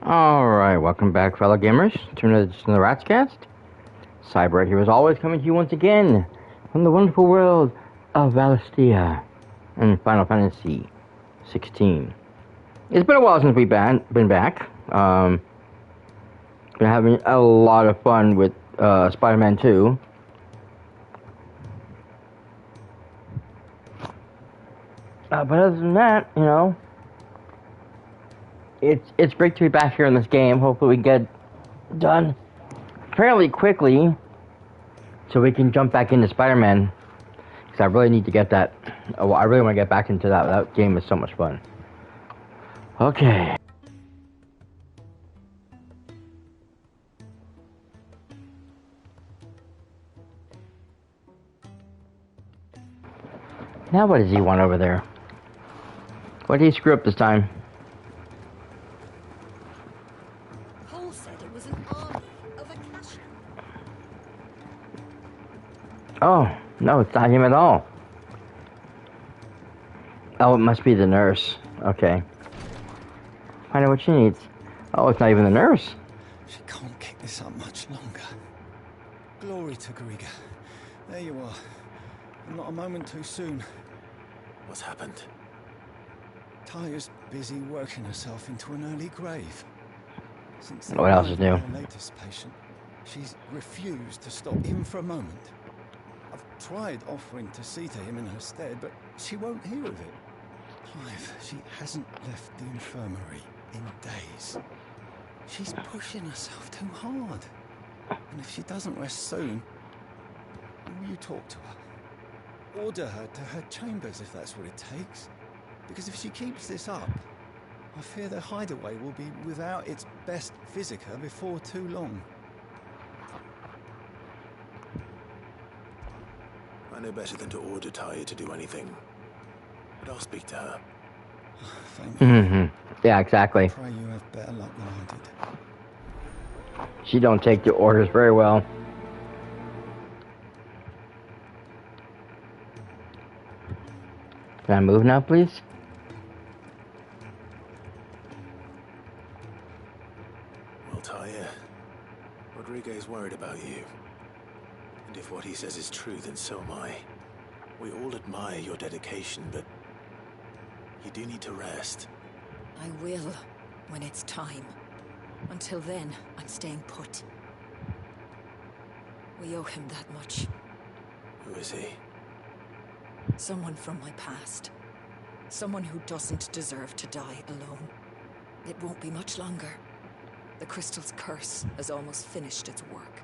Alright, welcome back, fellow gamers, to another edition of the Ratscast. cyperrat here as always, coming to you once again from the wonderful world of Valistia and Final Fantasy XVI. It's been a while since we've been back. Been having a lot of fun with Spider-Man 2. But other than that, you know, it's great to be back here in this game. Hopefully we can get done fairly quickly so we can jump back into Spider-Man, because I really need to get that. Oh, I really want to get back into that. That game is so much fun. Okay. Now what does he want over there? What did he screw up this time? Paul said it was an army of Akasha. Oh, no, it's not him at all. Oh, it must be the nurse. Okay. Find out what she needs. Oh, it's not even the nurse. She can't kick this up much longer. Glory to Gariga. There you are. And not a moment too soon. What's happened? Taya's busy working herself into an early grave. Since What else is new? Our latest patient, she's refused to stop even for a moment. I've tried offering to see to him in her stead, but she won't hear of it. Clive, she hasn't left the infirmary in days. She's pushing herself too hard. And if she doesn't rest soon, will you talk to her? Order her to her chambers if that's what it takes. Because if she keeps this up, I fear the hideaway will be without its best visitor before too long. I know better than to order Taya to do anything. But I'll speak to her. Thank you. Yeah, exactly. Pray you have better luck than I did. She don't take the orders very well. Can I move now, please? Well, Taya, Rodrigo's worried about you. And if what he says is true, then so am I. We all admire your dedication, but you do need to rest. I will, when it's time. Until then, I'm staying put. We owe him that much. Who is he? Someone from my past. Someone who doesn't deserve to die alone. It won't be much longer. The crystal's curse has almost finished its work.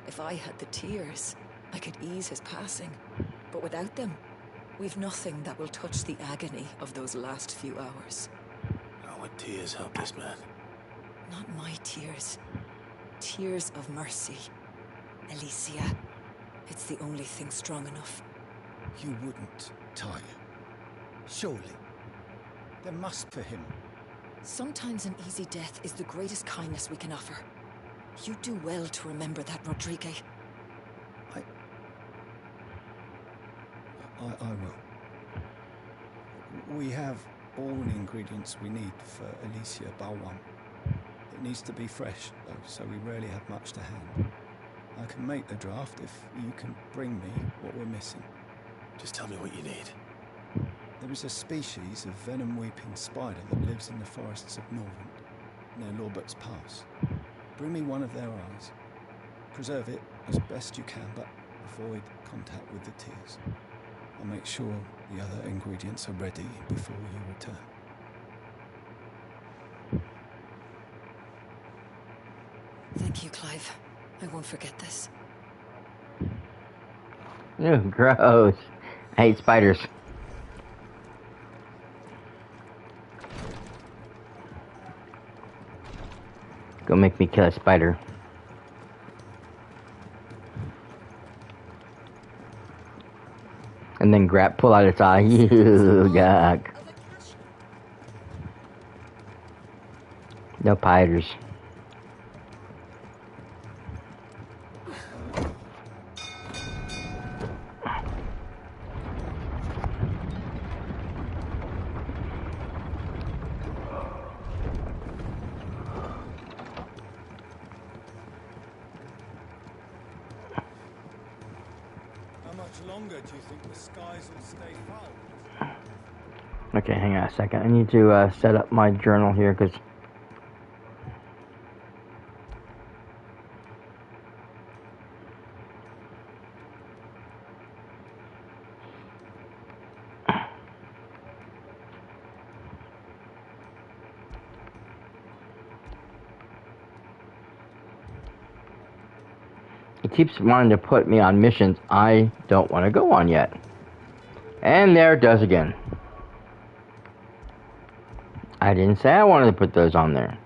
If I had the tears, I could ease his passing. But without them, we've nothing that will touch the agony of those last few hours. How would tears help this man? Not my tears. Tears of mercy. Alicia. It's the only thing strong enough. You wouldn't, Taya. Surely. There must for him. Sometimes an easy death is the greatest kindness we can offer. You do well to remember that, Rodrigo. I will. We have all the ingredients we need for Alicia Balwan. It needs to be fresh, though, so we rarely have much to hand. I can make the draft if you can bring me what we're missing. Just tell me what you need. There is a species of venom-weeping spider that lives in the forests of Norvent, near Lorbert's Pass. Bring me one of their eyes. Preserve it as best you can, but avoid contact with the tears. I'll make sure the other ingredients are ready before you return. Thank you, Clive. I won't forget this. Ew, gross. I hate spiders. Go make me kill a spider. And then pull out its eye. You yuck. No spiders. longer do you think the skies will stay foul? Okay, hang on a second. I need to set up my journal here because it keeps wanting to put me on missions I don't want to go on yet. And there it does again. I didn't say I wanted to put those on there.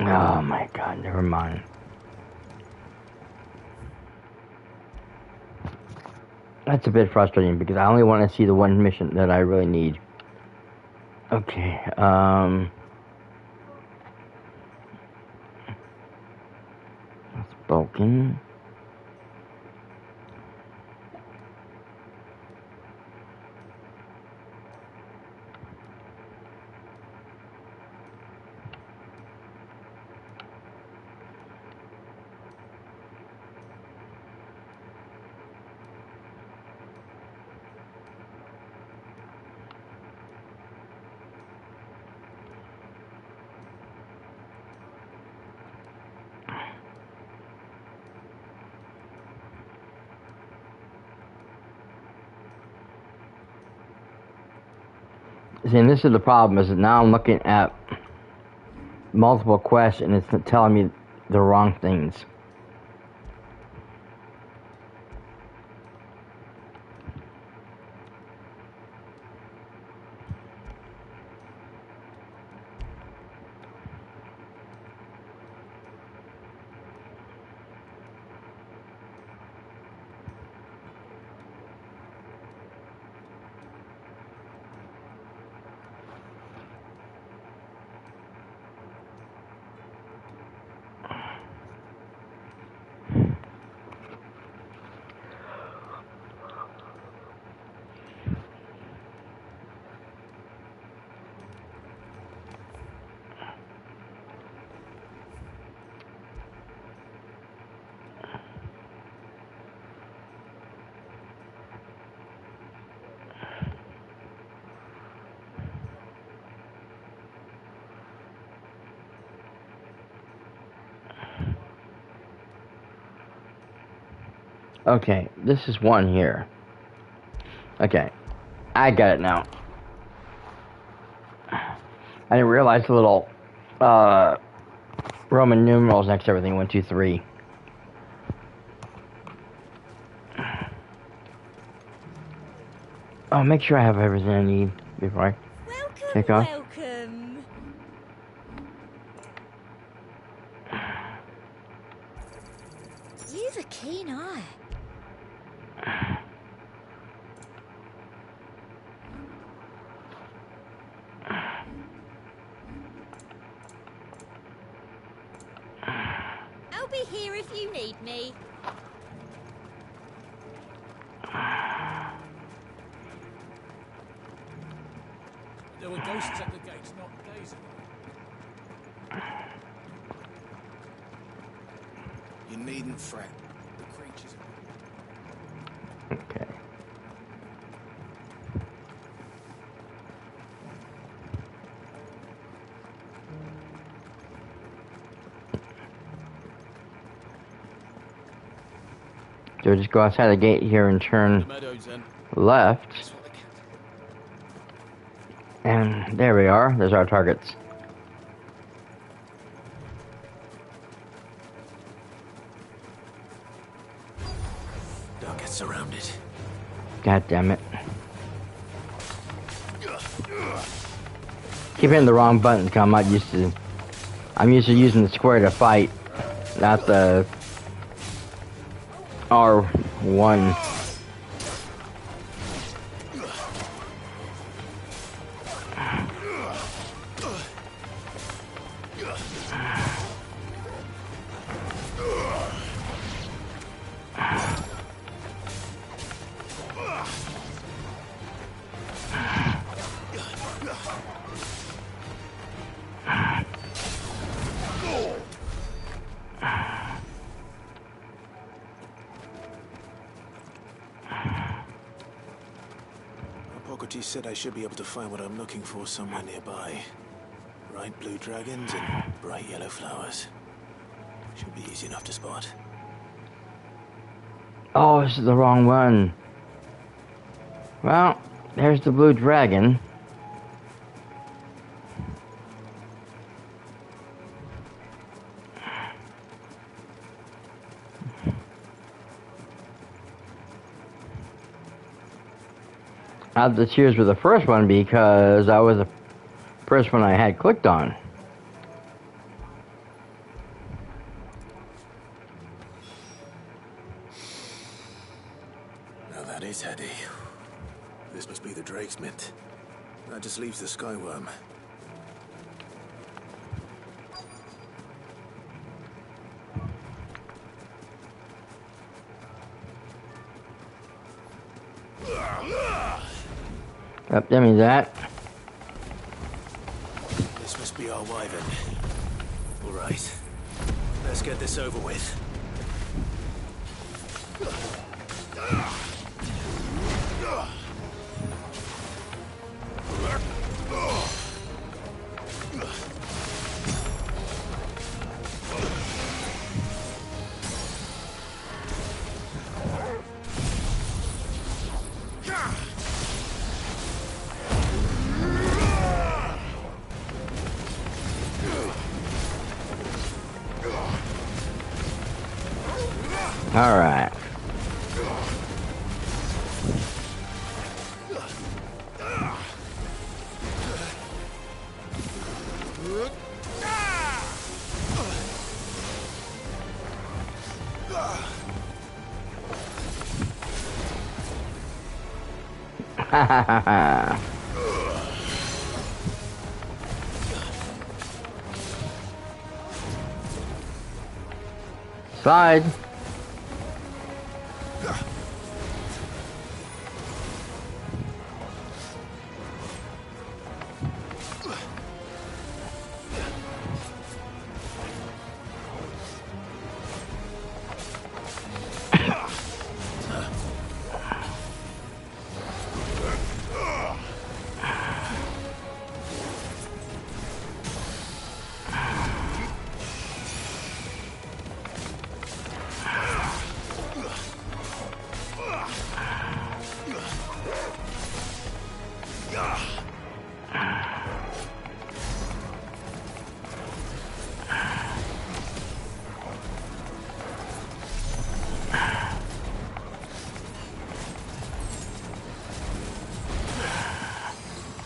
Oh my god, never mind. That's a bit frustrating because I only want to see the one mission that I really need. Okay, Spoken. See, and this is the problem, is that now I'm looking at multiple quests and it's telling me the wrong things. Okay, this is one here. Okay, I got it now. I didn't realize the little Roman numerals next to everything. 1, 2, 3. Oh, make sure I have everything I need before I take off. Welcome. You've a keen eye. I'll be here if you need me. There were ghosts at the gates not days ago. You needn't fret. The creatures Okay. So just go outside the gate here and turn left. And there we are. There's our targets. Don't get surrounded. God damn it. Keep hitting the wrong buttons because I'm not used to. I'm used to using the square to fight, not the R1. Socrates said I should be able to find what I'm looking for somewhere nearby. Bright blue dragons and bright yellow flowers. Should be easy enough to spot. Oh, this is the wrong one. Well, there's the blue dragon. I have to choose with the first one because that was the first one I had clicked on. Now that is heady. This must be the Drake's Mint. That just leaves the Skyworm. Yep, that means that. This must be our wyvern. All right. Let's get this over with. All right. Ha ha ha ha. Slide.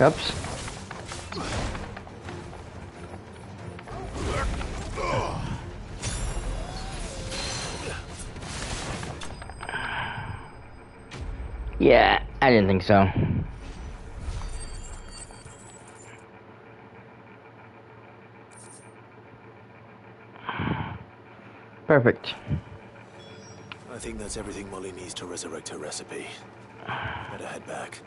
Oops. Yeah, I didn't think so. Perfect. I think that's everything Molly needs to resurrect her recipe. Better head back.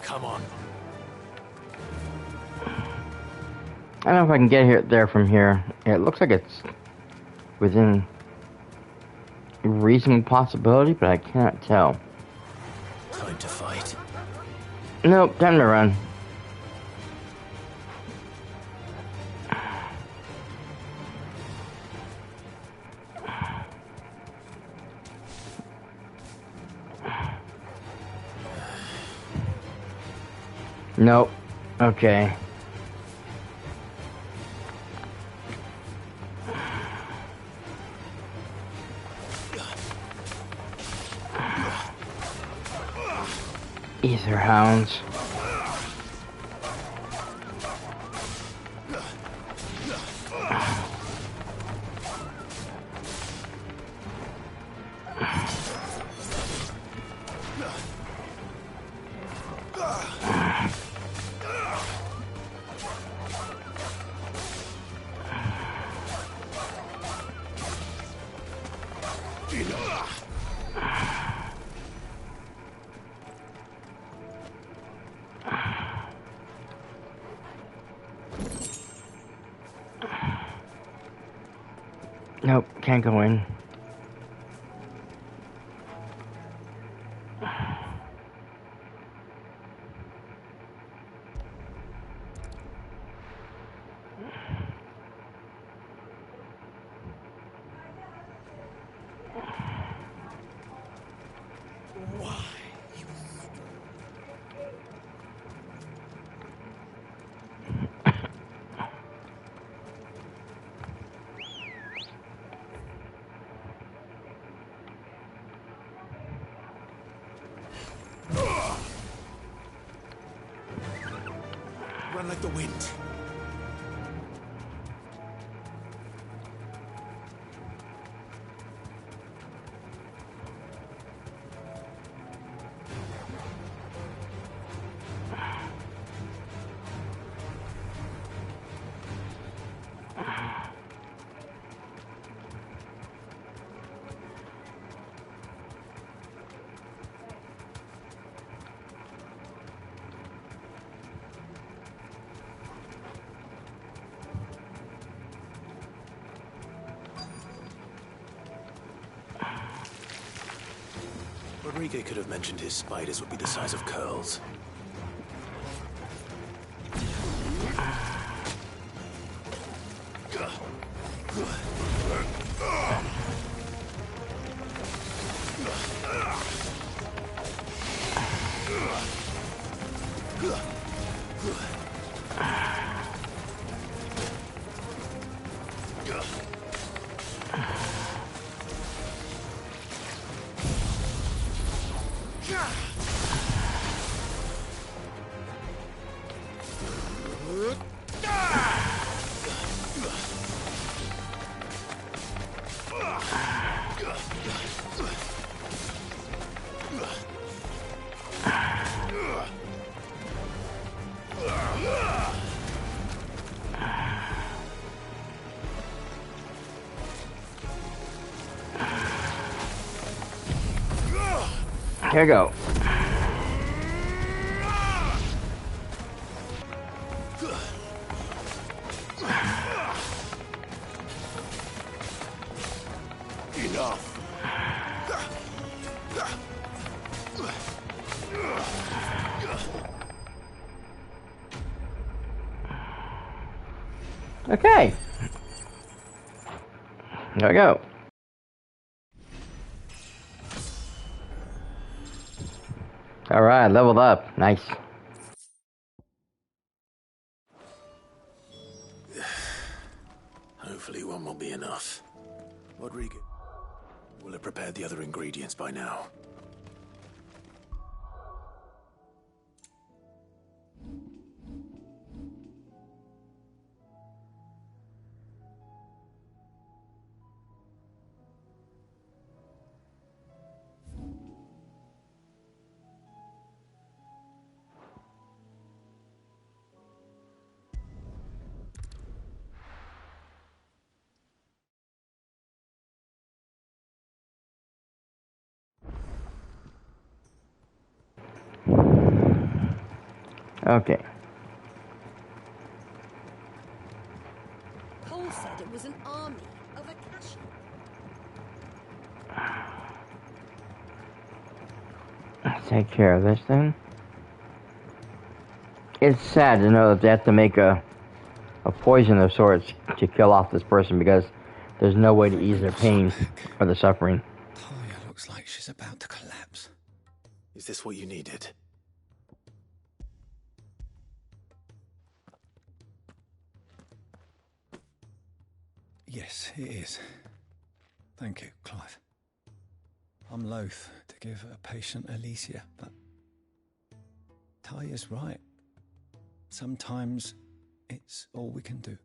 Come on. I don't know if I can get there from here. It looks like it's within a reasonable possibility, but I cannot tell. Time to fight. Nope, time to run. Nope. Okay. Ether hounds. Nope, can't go in. Run like the wind. Rodriguez could have mentioned his spiders would be the size of curls. Here we go. Okay. There we go. Alright, leveled up. Nice. Hopefully one will be enough. Rodriguez will have prepared the other ingredients by now. Okay. Cole said it was an army of Akashi. Take care of this thing. It's sad to know that they have to make a poison of sorts to kill off this person because there's no way to ease their pain or the suffering. Talia looks like she's about to collapse. Is this what you needed? Yes, it is. Thank you, Clive. I'm loath to give a patient Alicia, but Talia's right. Sometimes it's all we can do.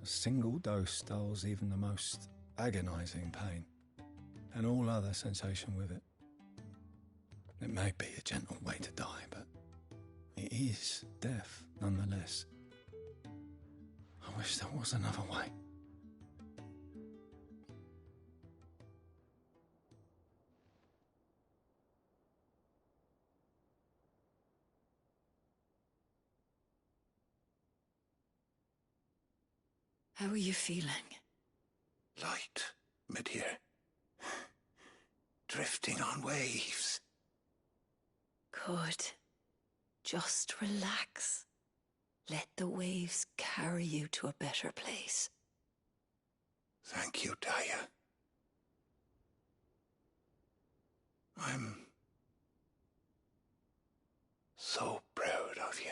A single dose dulls even the most agonizing pain, and all other sensation with it. It may be a gentle way to die, but it is death nonetheless. I wish there was another way. How are you feeling? Light, mid-here. Drifting on waves. Good. Just relax. Let the waves carry you to a better place. Thank you, Talia. I'm so proud of you.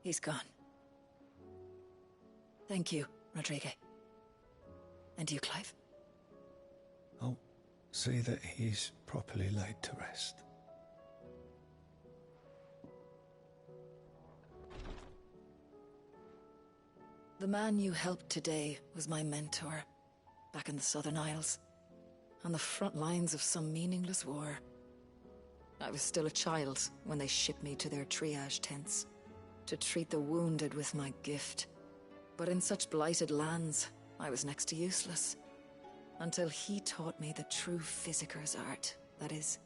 He's gone. Thank you, Rodrigue. And you, Clive? I'll see that he's properly laid to rest. The man you helped today was my mentor, back in the Southern Isles, on the front lines of some meaningless war. I was still a child when they shipped me to their triage tents, to treat the wounded with my gift. But in such blighted lands, I was next to useless, until he taught me the true physicker's art, that is.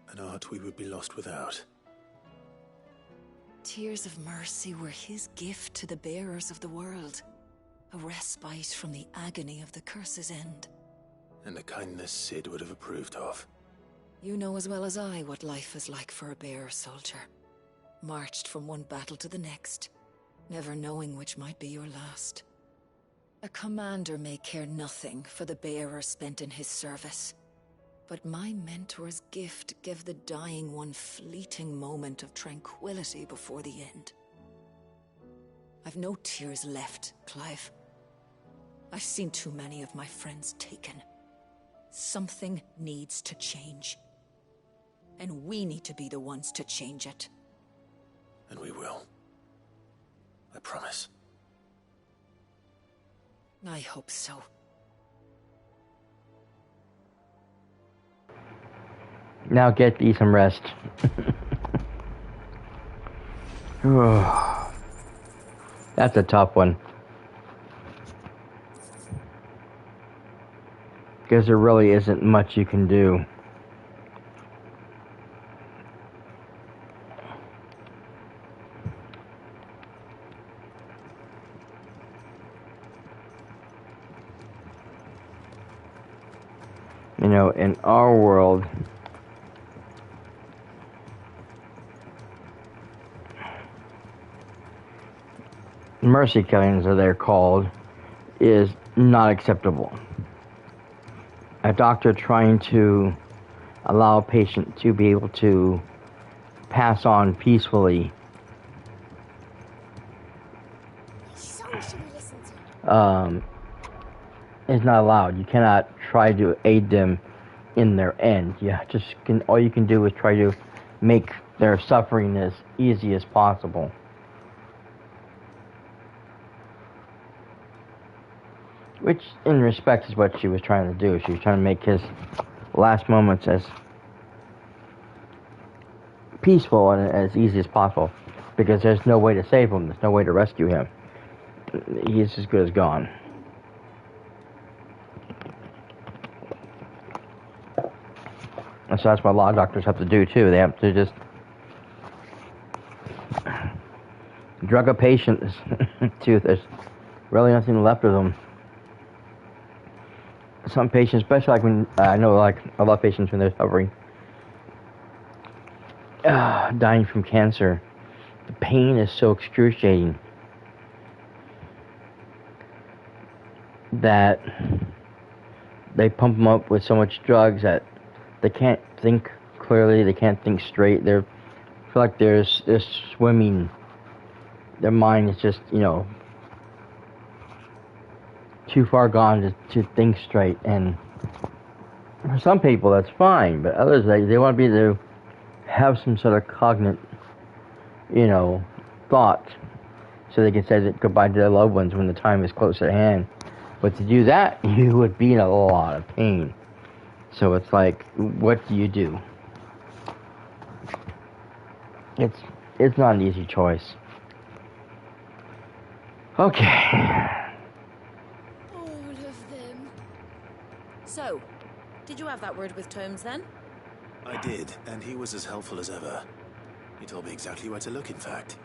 An art we would be lost without. Tears of mercy were his gift to the bearers of the world, a respite from the agony of the curse's end. And a kindness Sid would have approved of. You know as well as I what life is like for a bearer soldier. Marched from one battle to the next, never knowing which might be your last. A commander may care nothing for the bearer spent in his service, but my mentor's gift gave the dying one fleeting moment of tranquility before the end. I've no tears left, Clive. I've seen too many of my friends taken. Something needs to change. And we need to be the ones to change it. And we will. I promise. I hope so. Now get thee some rest. That's a tough one. Because there really isn't much you can do. You know, in our world, mercy killings, as they're called, is not acceptable. A doctor trying to allow a patient to be able to pass on peacefully is not allowed. You cannot try to aid them in their end. All you can do is try to make their suffering as easy as possible. Which, in respect, is what she was trying to do. She was trying to make his last moments as peaceful and as easy as possible. Because there's no way to save him. There's no way to rescue him. He's as good as gone. And so that's what law doctors have to do, too. They have to just drug a patient to there's really nothing left of them. Some patients, especially like when I know, like a lot of patients when they're suffering, dying from cancer, the pain is so excruciating that they pump them up with so much drugs that they can't think clearly, they can't think straight. They feel like they're swimming. Their mind is just, too far gone to think straight. And for some people, that's fine, but others, they want to be able to have some sort of cognate, thought, so they can say goodbye to their loved ones when the time is close at hand. But to do that, you would be in a lot of pain. So it's like, what do you do? It's not an easy choice. Okay. All of them. So, did you have that word with Tomes then? I did, and he was as helpful as ever. He told me exactly where to look, in fact.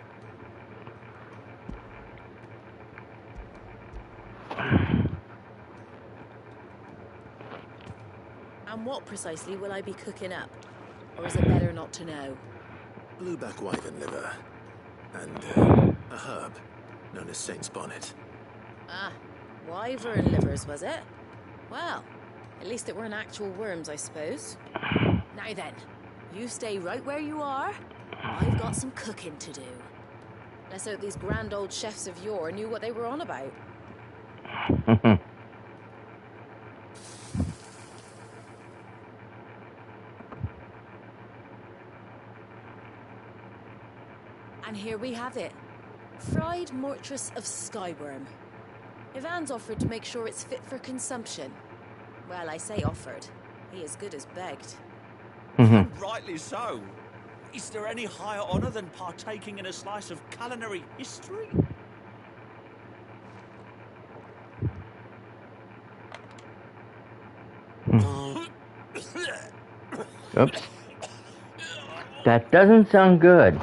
And what precisely will I be cooking up? Or is it better not to know? Blueback wyvern liver. And a herb known as Saint's Bonnet. Ah, wyvern livers, was it? Well, at least it weren't actual worms, I suppose. Now then, you stay right where you are. I've got some cooking to do. Let's hope these grand old chefs of yore knew what they were on about. And here we have it. Fried mortress of skyworm. Ivan's offered to make sure it's fit for consumption. Well, I say offered. He as good as begged. Rightly so. Is there any higher honor than partaking in a slice of culinary history? Oops. That doesn't sound good.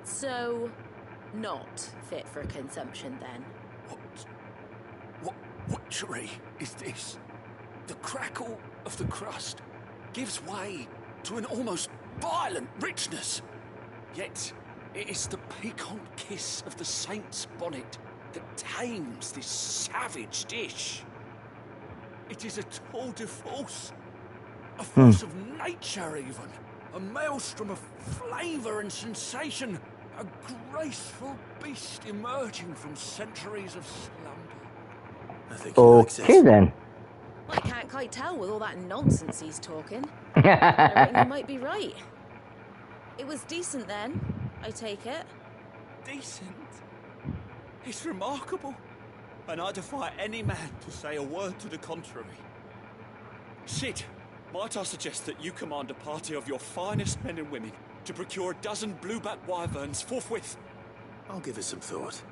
So, not fit for consumption then? What witchery is this? The crackle of the crust gives way to an almost violent richness. Yet, it is the piquant kiss of the saint's bonnet that tames this savage dish. It is a tour de force. A force of nature, even. A maelstrom of flavour and sensation. A graceful beast emerging from centuries of slumber. I think he likes Okay it. then. I can't quite tell with all that nonsense he's talking. I reckon you might be right. It was decent then, I take it. Decent? It's remarkable. And I defy any man to say a word to the contrary. Sid, might I suggest that you command a party of your finest men and women to procure a dozen blueback wyverns forthwith? I'll give it some thought.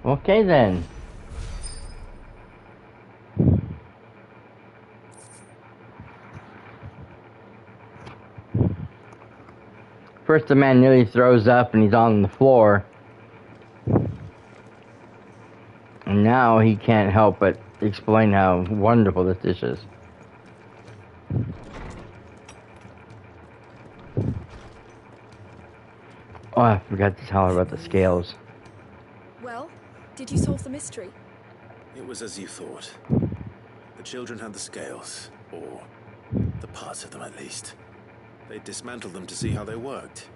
Okay then. First the man nearly throws up and he's on the floor. And now he can't help but explain how wonderful this dish is. Oh, I forgot to tell her about the scales. Well, did you solve the mystery? It was as you thought. The children had the scales, or the parts of them at least. They dismantled them to see how they worked.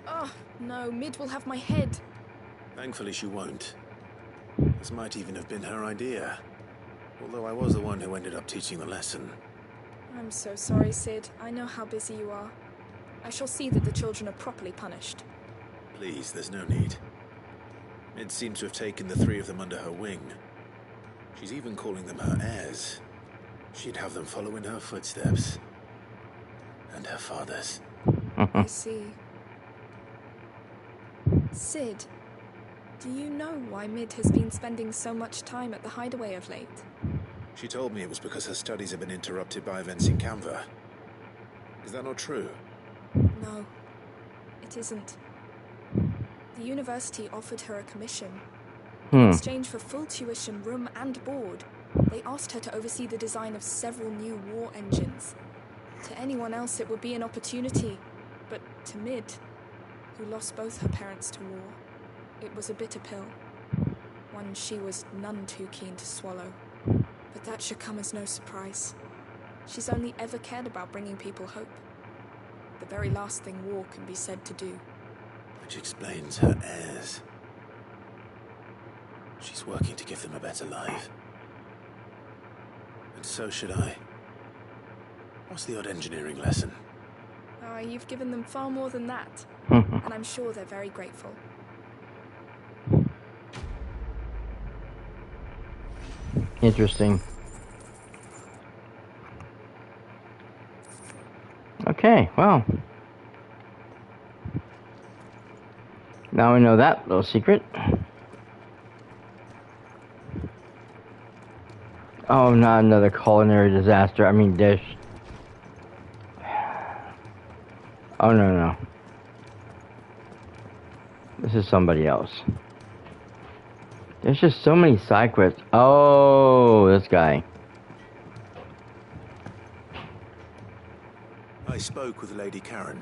Oh, no, Mid will have my head. Thankfully she won't. This might even have been her idea. Although I was the one who ended up teaching the lesson. I'm so sorry, Sid. I know how busy you are. I shall see that the children are properly punished. Please, there's no need. Mid seems to have taken the three of them under her wing. She's even calling them her heirs. She'd have them follow in her footsteps. And her father's. I see. Sid, do you know why Mid has been spending so much time at the hideaway of late? She told me it was because her studies have been interrupted by events in Canva. Is that not true? No, it isn't. The university offered her a commission. In exchange for full tuition, room and board, they asked her to oversee the design of several new war engines. To anyone else it would be an opportunity, but to Mid, who lost both her parents to war, it was a bitter pill. One she was none too keen to swallow. But that should come as no surprise. She's only ever cared about bringing people hope. The very last thing war can be said to do. Which explains her heirs. She's working to give them a better life. And so should I. What's the odd engineering lesson? You've given them far more than that. And I'm sure they're very grateful. Interesting. Okay, well. Now we know that little secret. Oh, not another culinary disaster. I mean, dish. Oh, no. This is somebody else. There's just so many side quests. Oh, this guy. I spoke with Lady Karen.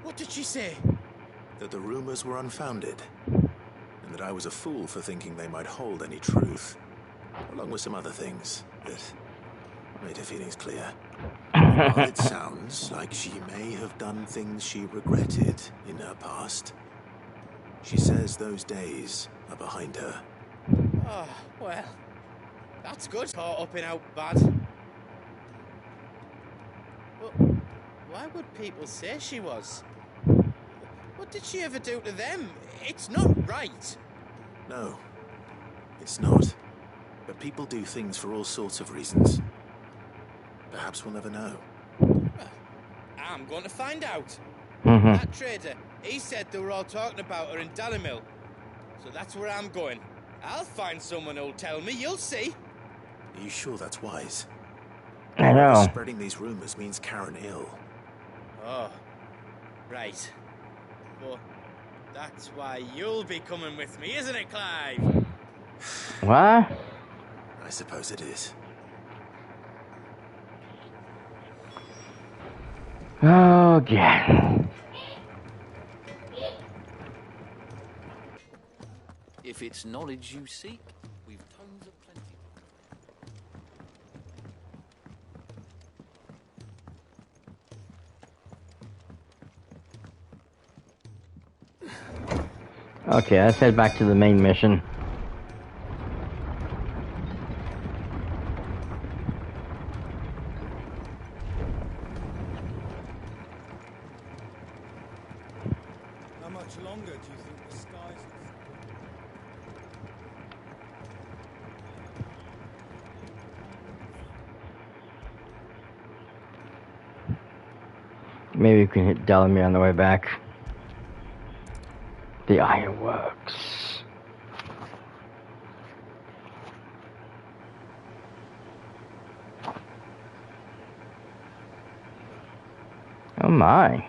What did she say? That the rumors were unfounded. And that I was a fool for thinking they might hold any truth. Along with some other things that made her feelings clear. While it sounds like she may have done things she regretted in her past, she says those days are behind her. Oh, well, that's good. Caught up in out bad. But why would people say she was? What did she ever do to them? It's not right. No, it's not. But people do things for all sorts of reasons. Perhaps we'll never know. Well, I'm going to find out. That trader, he said they were all talking about her in Dallimil. So that's where I'm going. I'll find someone who'll tell me, you'll see. Are you sure that's wise? I know. Spreading these rumors means Karen ill. Oh, right. Well, that's why you'll be coming with me, isn't it, Clive? What? I suppose it is. Oh, yeah. If it's knowledge you seek, we've tons of plenty. Okay, let's head back to the main mission. How much longer do you think the skies... Maybe we can hit Delamere on the way back. The ironworks. Oh my.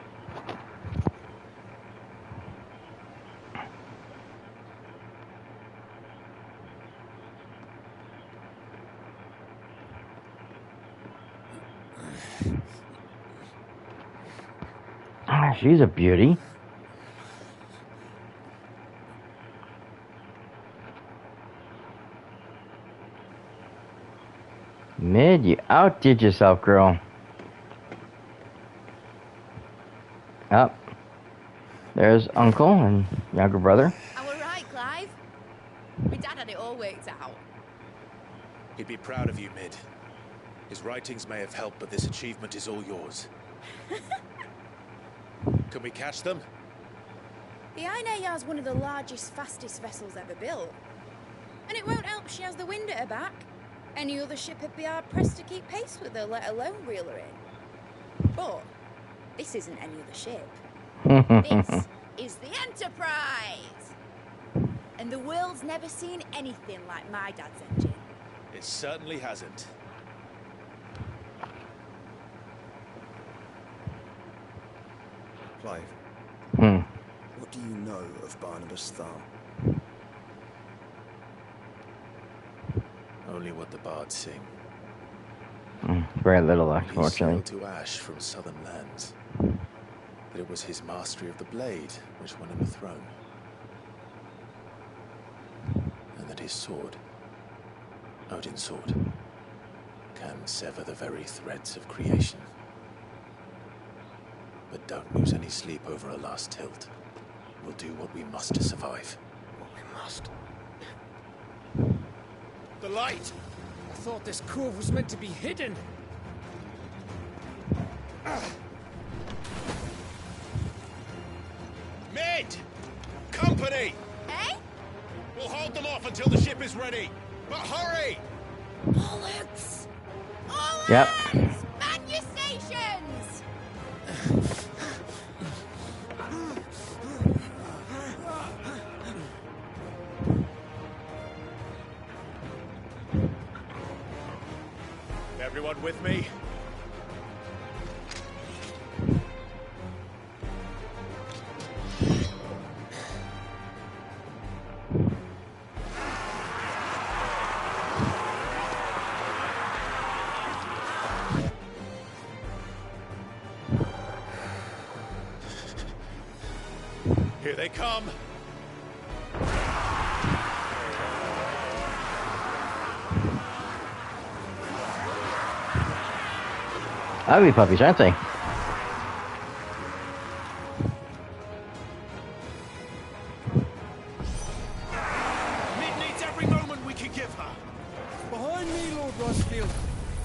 Ah, she's a beauty. Mid, you outdid yourself, girl. Up. There's Uncle and younger brother. I'm alright, Clive. My dad had it all worked out. He'd be proud of you, Mid. His writings may have helped, but this achievement is all yours. Can we catch them? The Aina is one of the largest, fastest vessels ever built. And it won't help she has the wind at her back. Any other ship would be hard-pressed to keep pace with her, let alone reel her in. But this isn't any other ship. This is the Enterprise! And the world's never seen anything like my dad's engine. It certainly hasn't. Clive, what do you know of Barnabas Thal? Only what the bards sing. Very little, He unfortunately. sailed to Ash from southern lands. That it was his mastery of the blade which won him the throne. And that his sword, Odin's sword, can sever the very threads of creation. But don't lose any sleep over a last tilt. We'll do what we must to survive. What we must. The light! I thought this cove was meant to be hidden. Mid! Company! Eh? We'll hold them off until the ship is ready. But hurry! Bullets! All Yep. hands! Man your stations! Everyone with me? Here they come. Ugly puppies, aren't they? Mid needs every moment we can give her. Behind me, Lord Rosfield.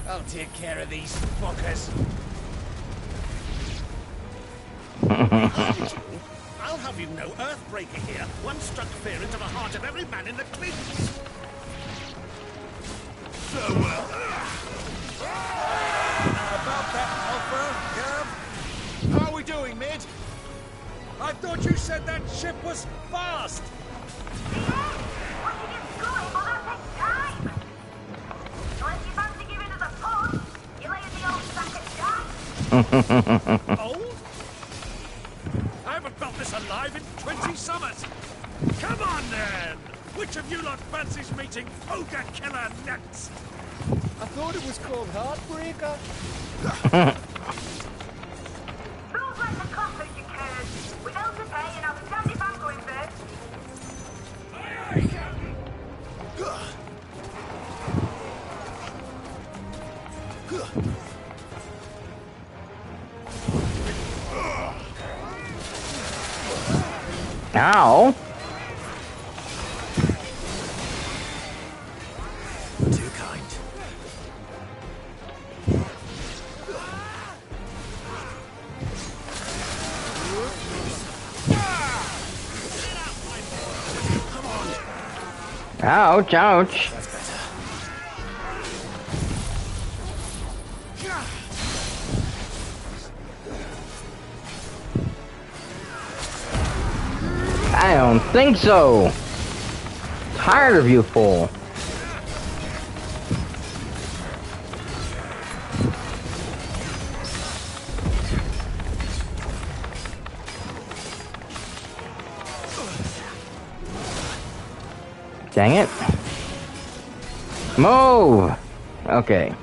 I'll take care of these fuckers. I'll have you know, Earthbreaker here once struck fear into the heart of every man in the cliffs. So About that offer, Gav? How are we doing, Mid? I thought you said that ship was fast! Old? I haven't felt this alive in 20 summers! Come on then! Which of you lot fancies meeting Ogre Killer next? I thought it was called Heartbreaker. Rules like the clockers, you curds. Without the pay and I'll stand if I'm going first. Ow! Too kind. Ouch, ouch. That's better. I don't think so. Tired of you, fool. Dang it. Move! Okay.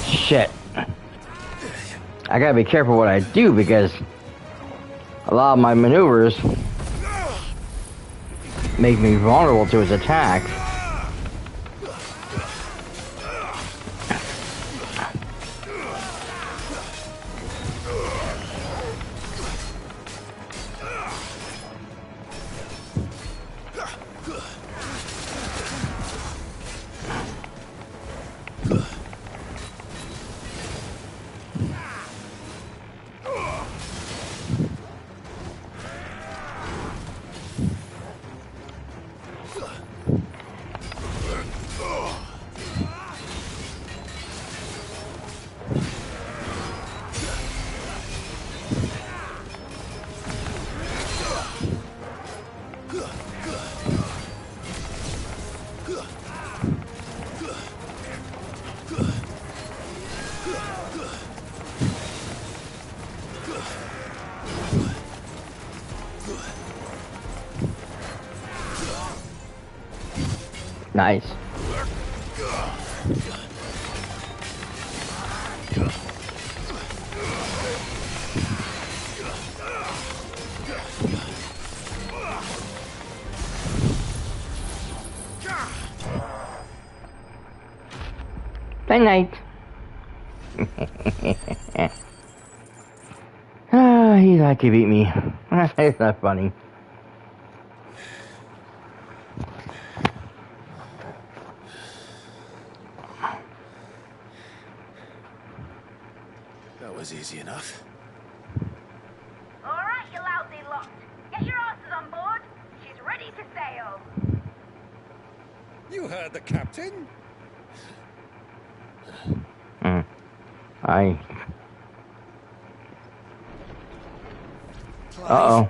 Shit. I gotta be careful what I do because a lot of my maneuvers make me vulnerable to his attack. Nice. Good night. He's like he beat me. It's not funny. That was easy enough. Alright, you lousy lot. Get your asses on board. She's ready to sail. You heard the captain. I. Uh-oh.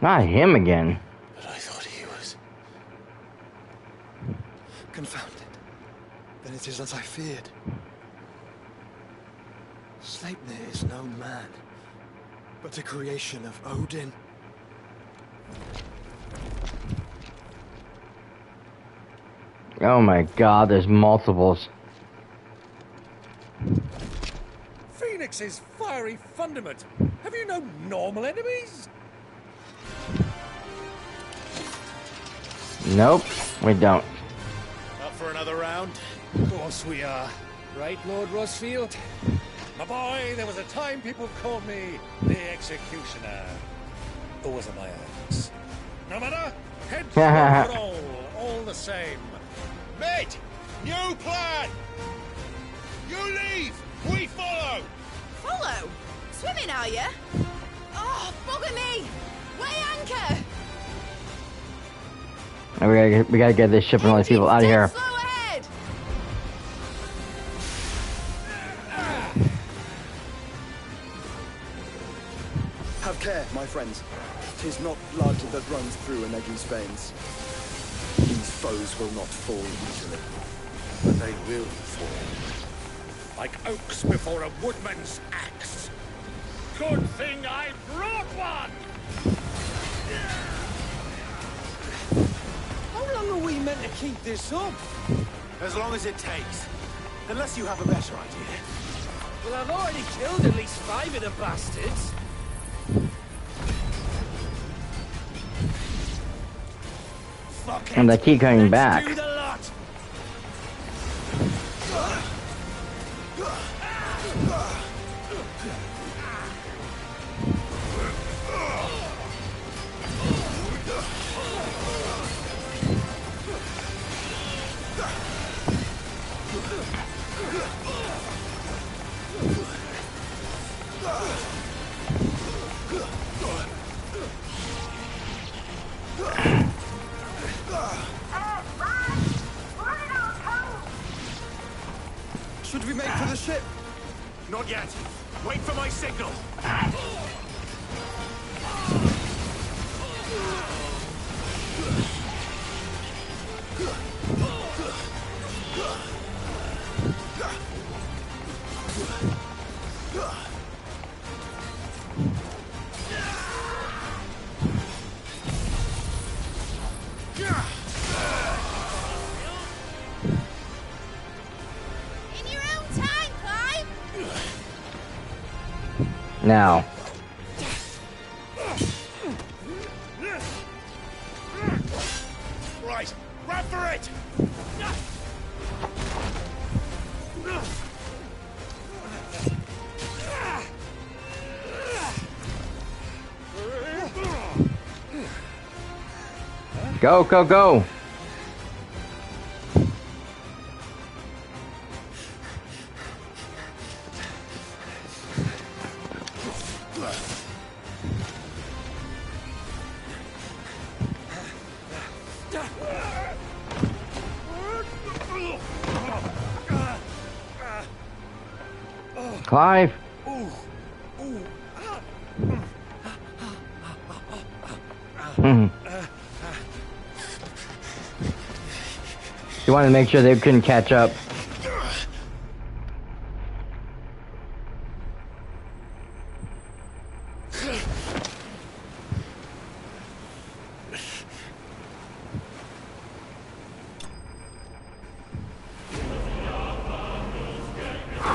Not him again. But I thought he was... Confounded. Then it is as I feared. Sleipnir is no man, but a creation of Odin. Oh my god, there's multiples. Phoenix's fiery fundament. Have you no normal enemies? Nope, we don't. Up for another round? Of course we are. Right, Lord Rosfield? My boy, there was a time people called me the Executioner. Or was it my axe? No matter, head for all the same. Mate, new plan! You leave, we follow! Follow? Swimming, are you? Oh, bugger me! Weigh anchor! We gotta get this ship and all these people out of here. Slow ahead! Have care, my friends. 'Tis not blood that runs through Anegi's veins. These foes will not fall easily. But they will fall. Like oaks before a woodman's axe. Good thing I brought one! How long are we meant to keep this up? As long as it takes. Unless you have a better idea. Well, I've already killed at least 5 of the bastards. And they keep coming back. Do the lot. Should we make for the ship? Not yet. Wait for my signal. Now. Right, run for it! Go, go, go! Clive. She wanted to make sure they couldn't catch up.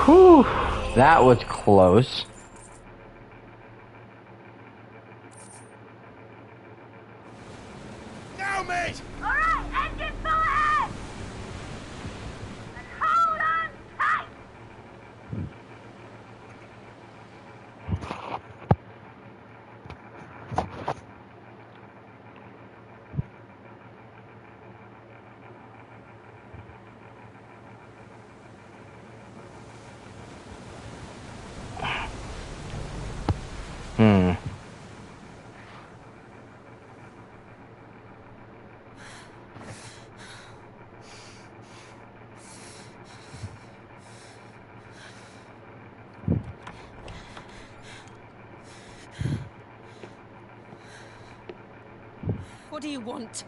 Whew, that was close. Now, mate! Alright, engine full ahead! And hold on tight! What do you want?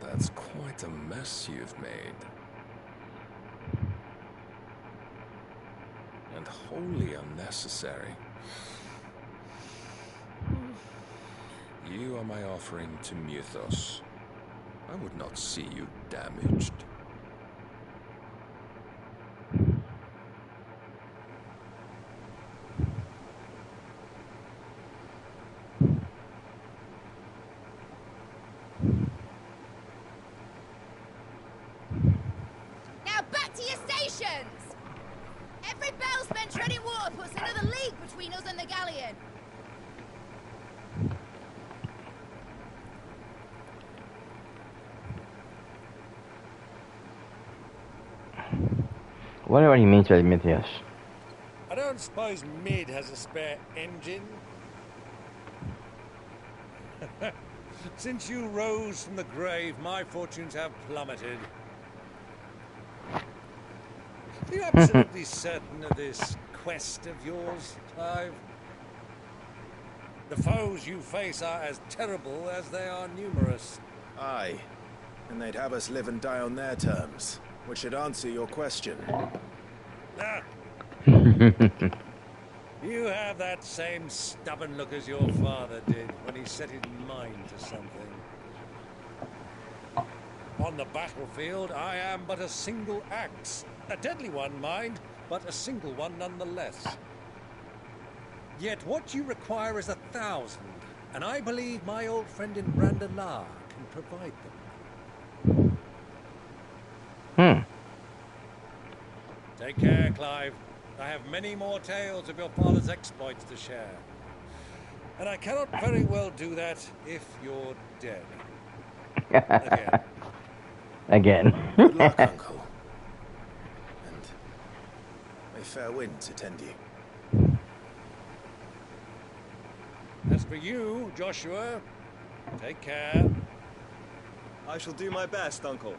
That's quite a mess you've made. And wholly unnecessary. You are my offering to Mythos. I would not see you damaged. Now back to your stations! Every bell spent treading water puts another league between us and the galleon. I wonder what he means by Mythos. I don't suppose Mid has a spare engine? Since you rose from the grave, my fortunes have plummeted. Are you absolutely certain of this quest of yours, Clive? The foes you face are as terrible as they are numerous. Aye. And they'd have us live and die on their terms, which should answer your question. Ah. You have that same stubborn look as your father did when he set his mind to something. On the battlefield, I am but a single axe. A deadly one, mind, but a single one nonetheless. Yet what you require is 1,000, and I believe my old friend in Brandalar can provide them. Take care, Clive. I have many more tales of your father's exploits to share. And I cannot very well do that if you're dead. Again. Good luck, Uncle. And may fair winds attend you. As for you, Joshua, take care. I shall do my best, Uncle.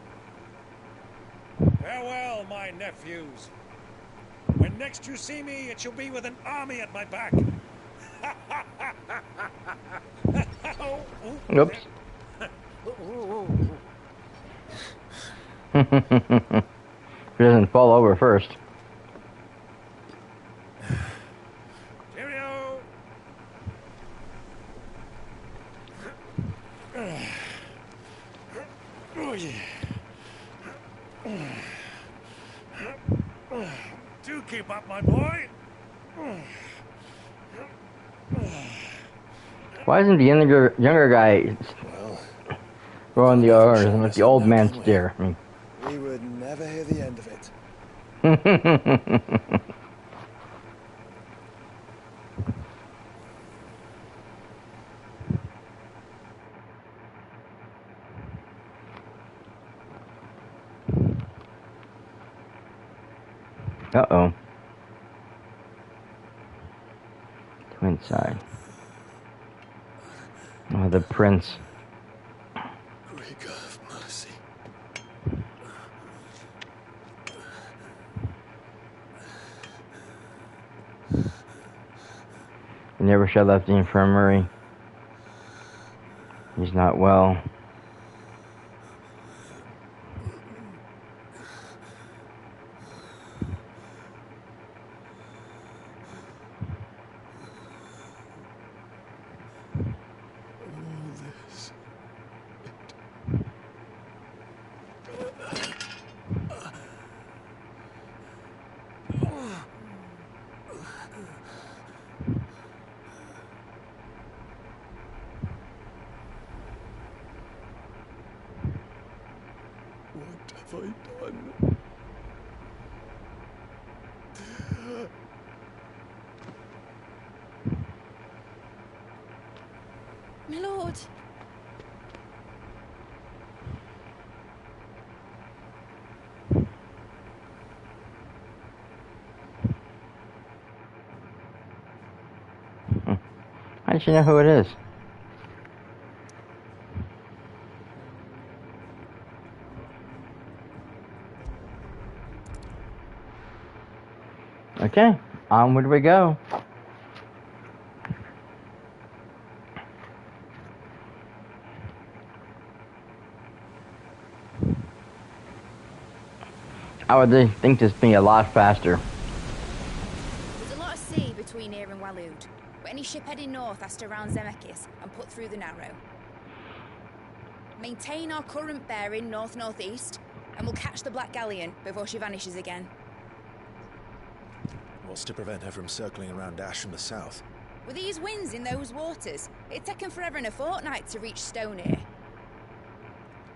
Farewell, my nephews. When next you see me, it shall be with an army at my back. Oops. He doesn't fall over first. Cheerio. Oh, yeah. Do keep up, my boy. Why isn't the younger guy throwing the oars and let the old man steer? I mean, We would never hear the end of it. Uh-oh. To inside. Oh, the prince. Regard He never should have left the infirmary. He's not well. What have I done? My lord. How does she know who it is? Okay, onward we go. I would think this would be a lot faster. There's a lot of sea between here and Waloed, but any ship heading north has to round Zemeckis and put through the Narrow. Maintain our current bearing north-northeast, and we'll catch the Black Galleon before she vanishes again. What's to prevent her from circling around Ash from the south? With these winds in those waters, it'd taken forever and a fortnight to reach Stone here.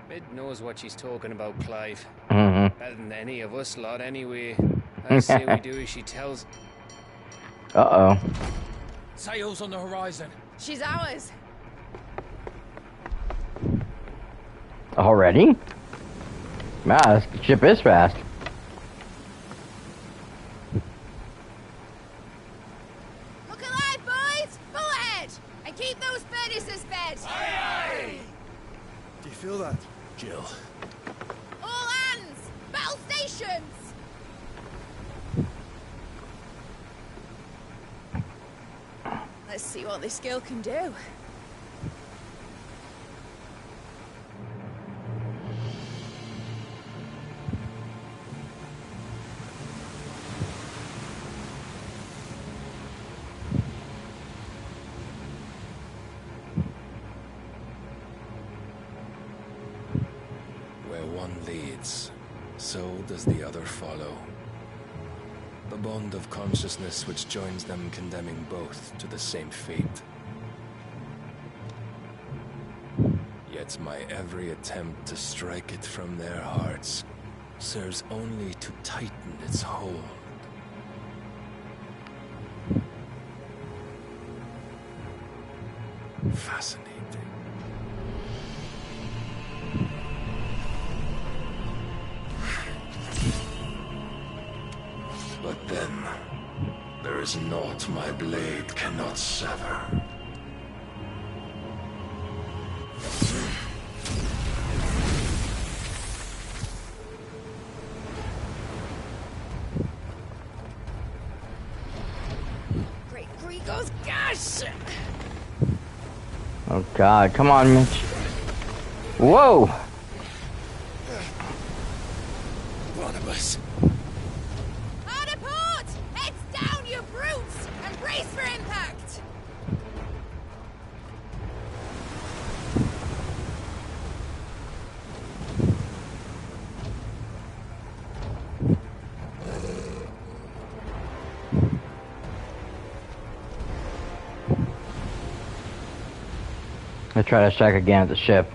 Mid knows what she's talking about, Clive. Mm-hmm. Better than any of us lot, anyway. I say we do as she tells. Uh-oh. Sails on the horizon. She's ours. Already? Wow, this ship is fast. Look alive, boys! Full ahead! And keep those furnaces fed! Aye, aye! Do you feel that? Jill. All hands! Battle stations! Let's see what this girl can do. Where one leads, so does the other follow. The bond of consciousness which joins them condemning both to the same fate. Yet my every attempt to strike it from their hearts serves only to tighten its hold. Fascinating. But then, there is naught my blade cannot sever. Great Grigos, gosh! Oh god, come on, Mitch. Whoa! Barnabas. Hard a port! Heads down, you brutes! And brace for impact! I try to strike again at the ship.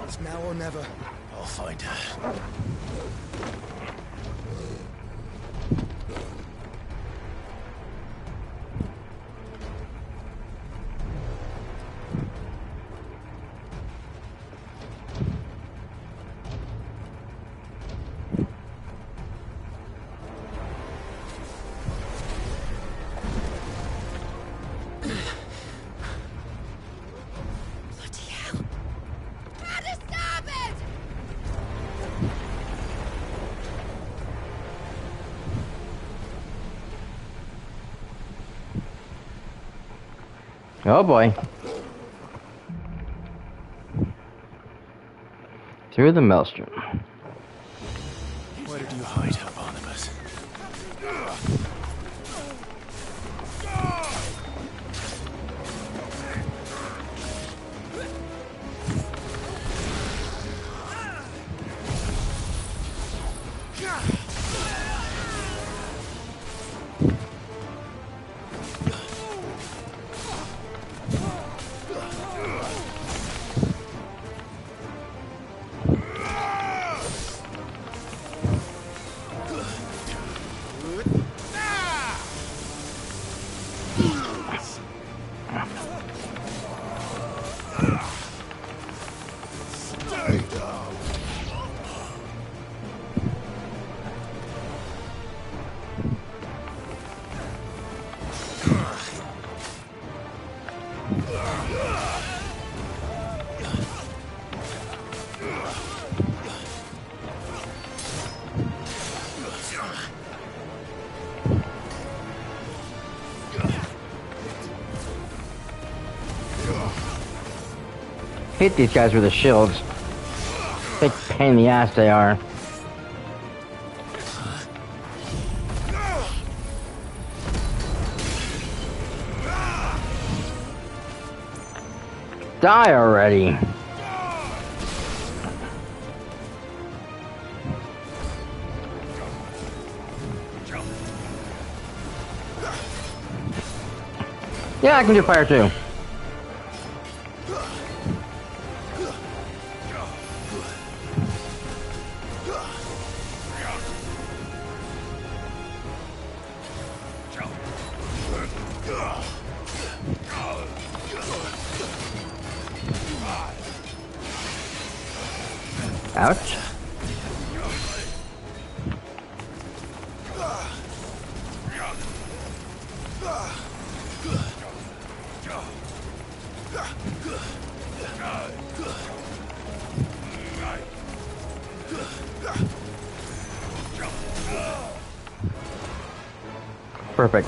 It's now or never. I'll find her. Oh boy. Through the maelstrom. Where did you hide her, Barnabas? Hit these guys with the shields. Big pain in the ass they are. Die already. Yeah, I can do fire too. Ouch. Perfect.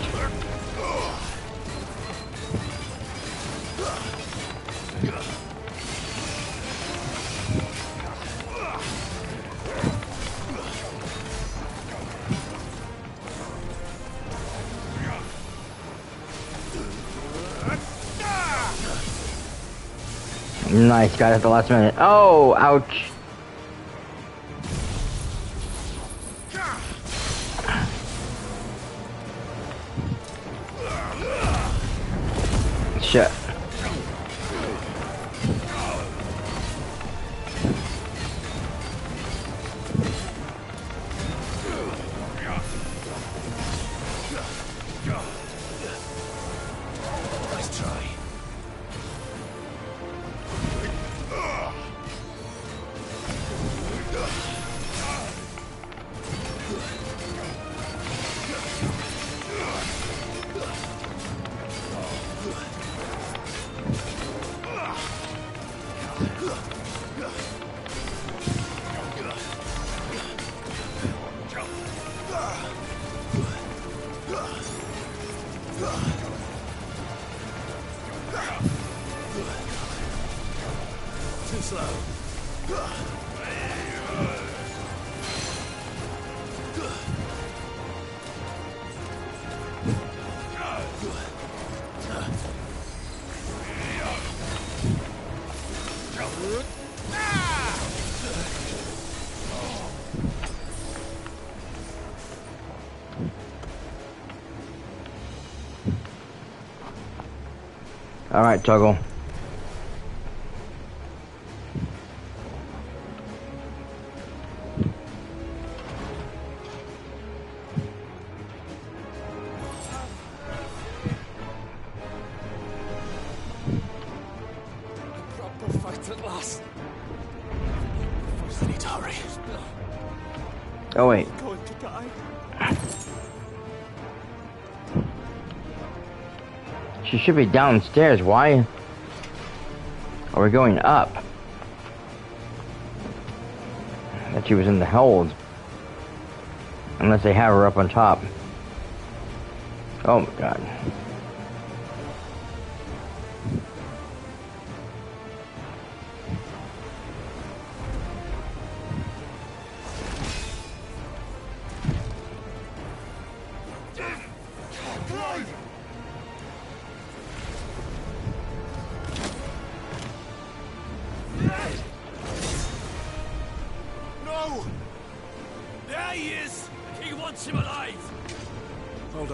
Nice, got it at the last minute. Oh, ouch. Shit. Nice try. Too slow. All right, Toggle. Proper fight at last. First, I need to hurry. Oh wait. I'm going to die. She should be downstairs. Why are we going up? That she was in the hold. Unless they have her up on top. Oh my god.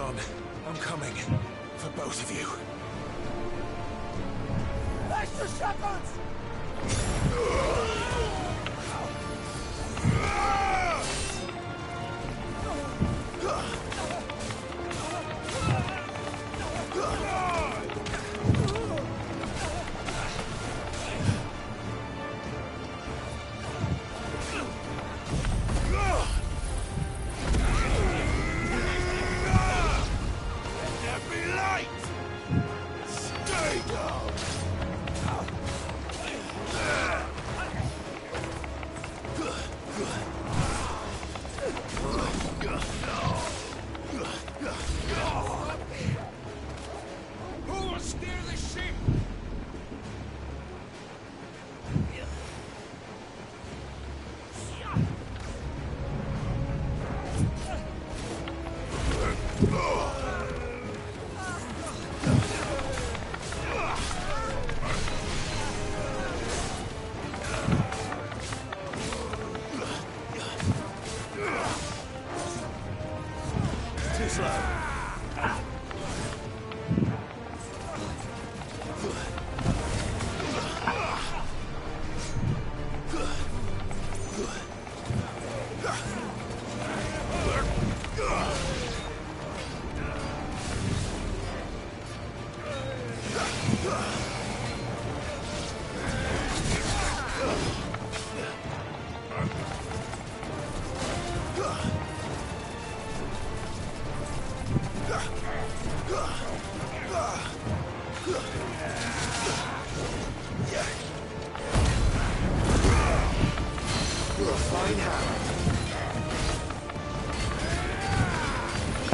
on. I'm coming. For both of you. Extra seconds!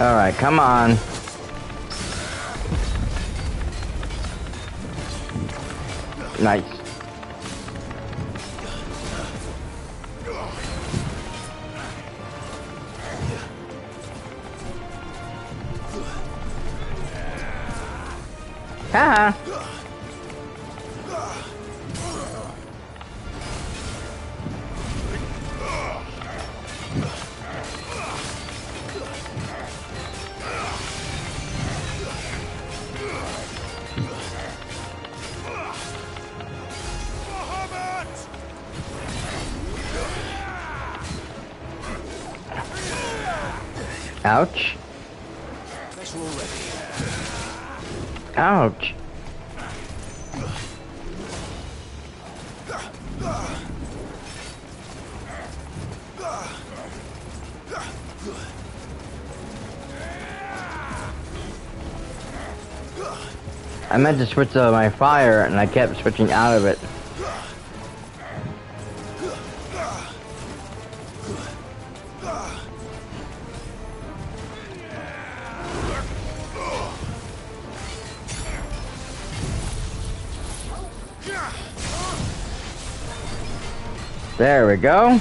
Alright, come on. Nice. Haha. Ouch. Ouch. I meant to switch to my fire and I kept switching out of it. There we go.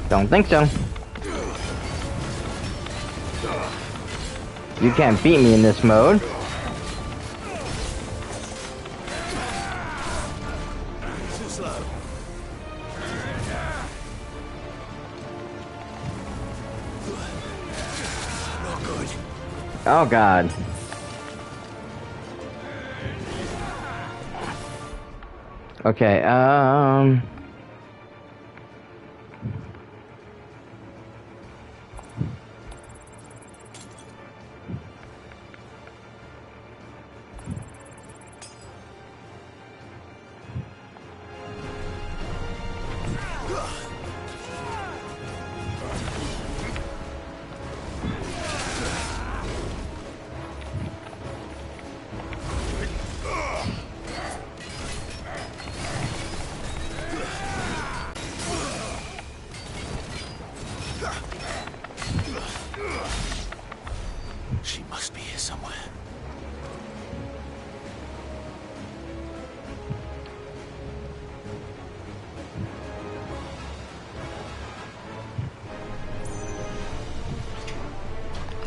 Don't think so. You can't beat me in this mode. Oh God. Okay,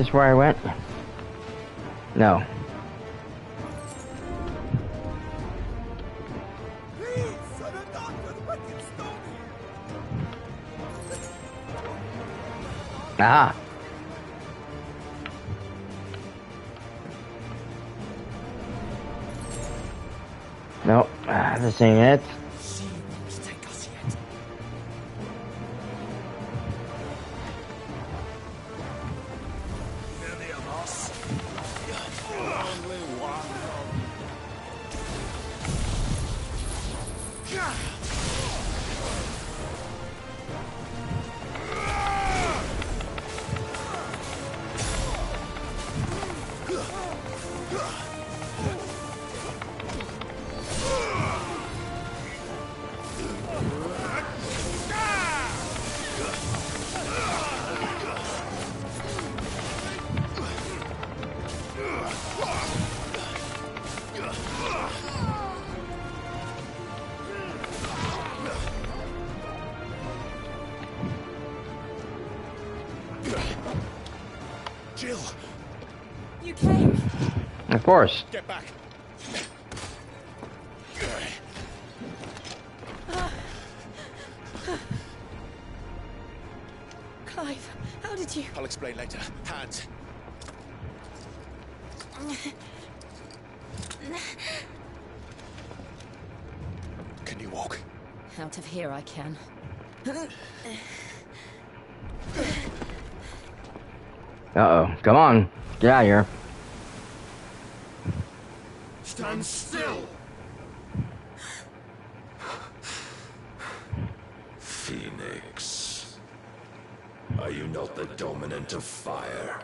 this where I went? No. Ah. Nope, this ain't it. Jill! You came. Of course. Get back! Clive, how did you... I'll explain later. Hands. Can you walk? Out of here I can. Uh-oh. Come on. Get out of here. Stand still! Phoenix. Are you not the dominant of fire?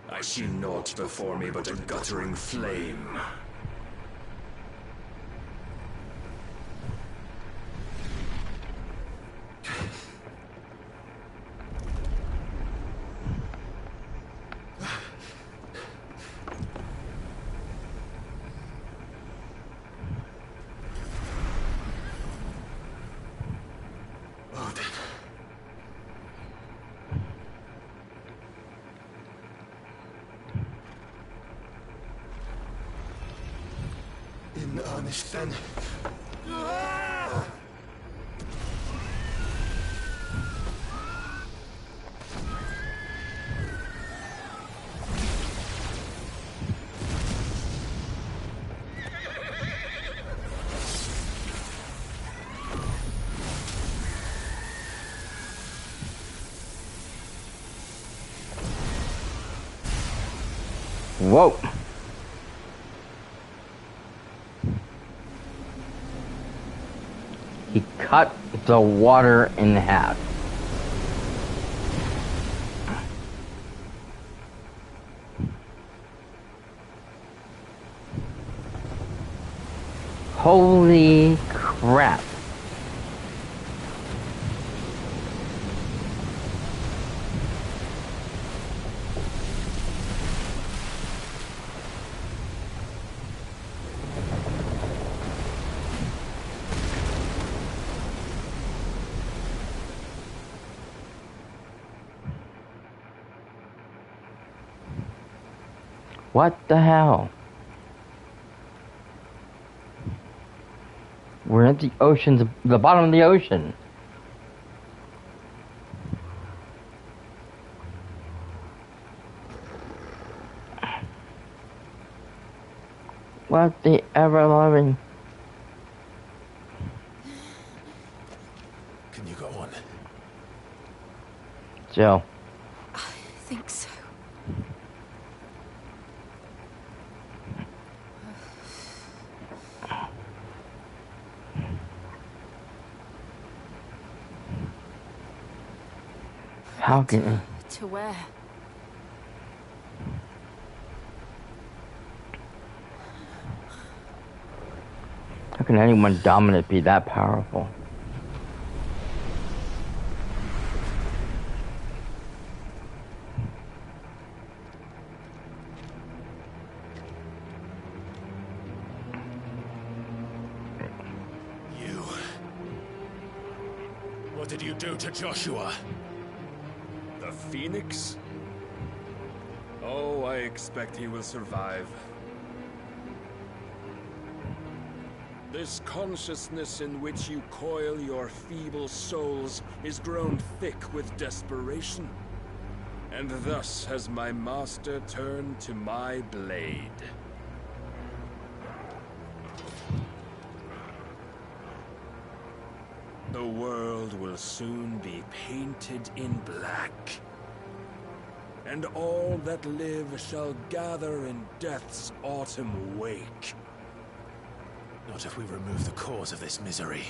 I see naught before me but a guttering flame. In earnest, then. Whoa. He cut the water in half. Holy crap. What the hell? We're at the ocean's, the bottom of the ocean. What the ever-loving? Can you go on? Jill. I think so. How can... To where? How can anyone dominant be that powerful? You. What did you do to Joshua? The Phoenix? Oh, I expect he will survive. This consciousness in which you coil your feeble souls is grown thick with desperation. And thus has my master turned to my blade. The world will soon be painted in black. And all that live shall gather in death's autumn wake. Not if we remove the cause of this misery.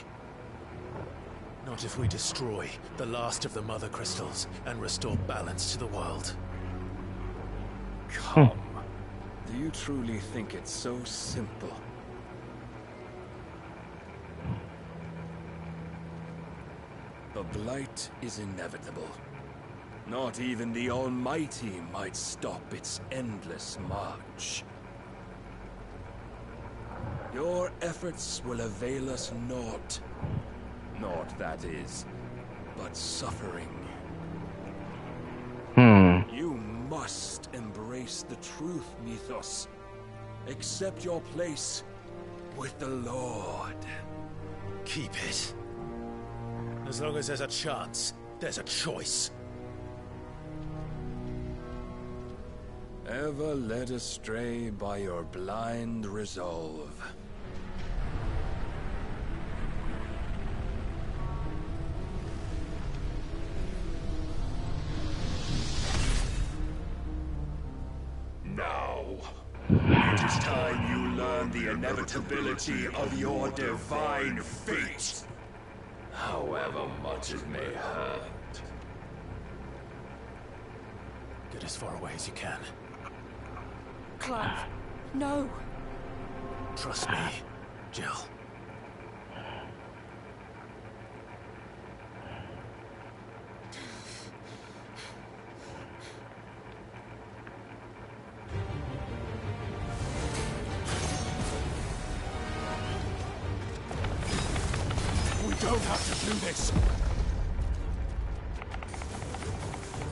Not if we destroy the last of the Mother Crystals and restore balance to the world. Come. Do you truly think it's so simple? The blight is inevitable. Not even the Almighty might stop its endless march. Your efforts will avail us naught. Naught, that is, but suffering. You must embrace the truth, Mythos. Accept your place with the Lord. Keep it. As long as there's a chance, there's a choice. Ever led astray by your blind resolve. Now, it is time you learn the inevitability of your divine fate. However much it may hurt. Get as far away as you can. Clive, no. Trust me, Jill. We don't have to do this.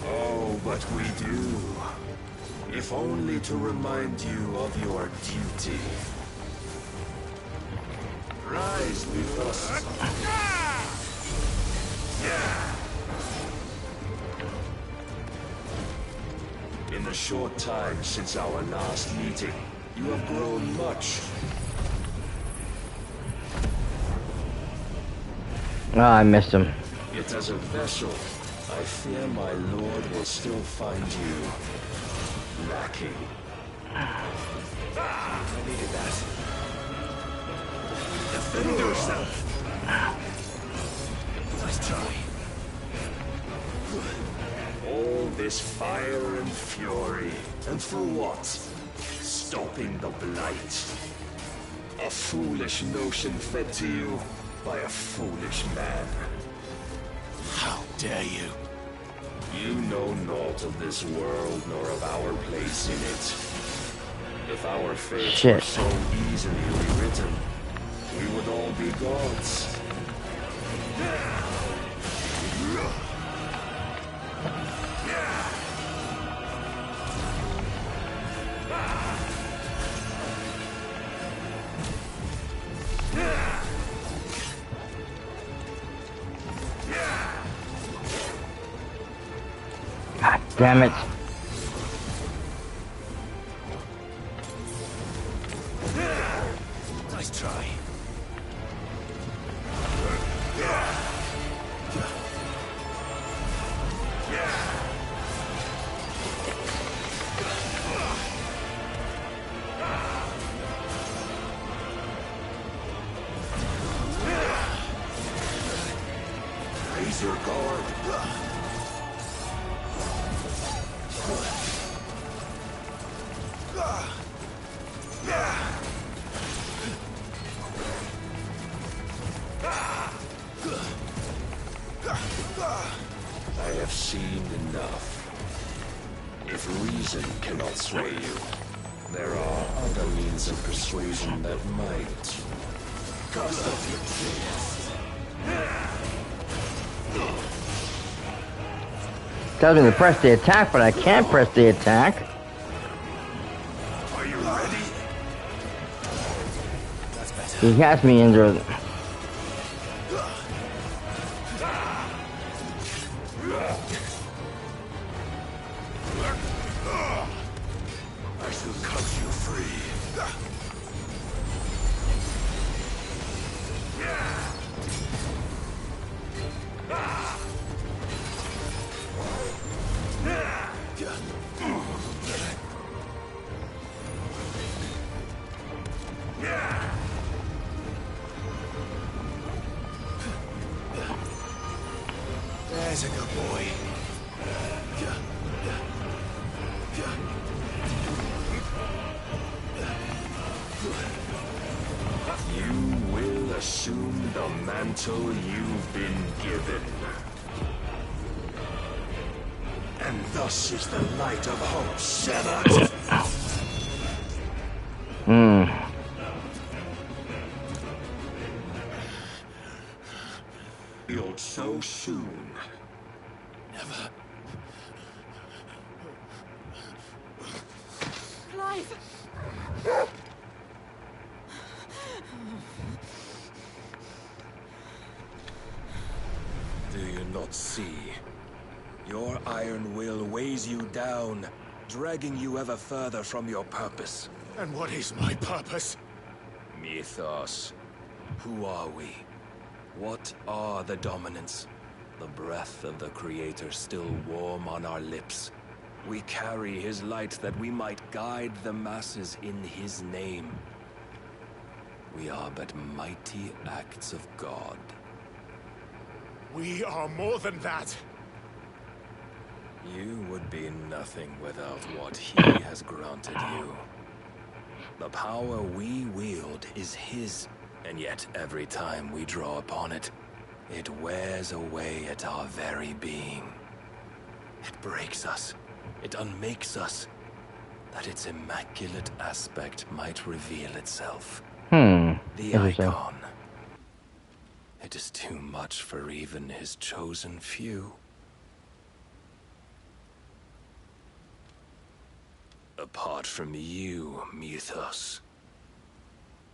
Oh, but we do. If only to remind you of your duty. Rise, Mythos. In the short time since our last meeting, you have grown much. Oh, I missed him. Yet as a vessel, I fear my lord will still find you lacking. I needed that. Defend yourself! Nice try. All this fire and fury, and for what? Stopping the blight. A foolish notion fed to you by a foolish man. How dare you? You know naught of this world nor of our place in it. If our fates were so easily rewritten, we would all be gods. God damn it. Nice try. Raise your guard. I have seen enough. If reason cannot sway you, there are other means of persuasion that might. Cast off your chest. Tells me to press the attack, but I can't press the attack. He has me under. I shall cut you free. There's a good boy. You will assume the mantle you've been given. And thus is the light of hope severed. You're so soon. Never. Clive! Do you not see? Your iron will weighs you down, dragging you ever further from your purpose. And what is my purpose? Mythos. Who are we? What are the dominants? The breath of the Creator still warm on our lips. We carry his light that we might guide the masses in his name. We are but mighty acts of God. We are more than that. You would be nothing without what he has granted you. The power we wield is his, and yet every time we draw upon it, it wears away at our very being. It breaks us. It unmakes us, that its immaculate aspect might reveal itself. The icon. It is too much for even his chosen few. Apart from you, Mythos.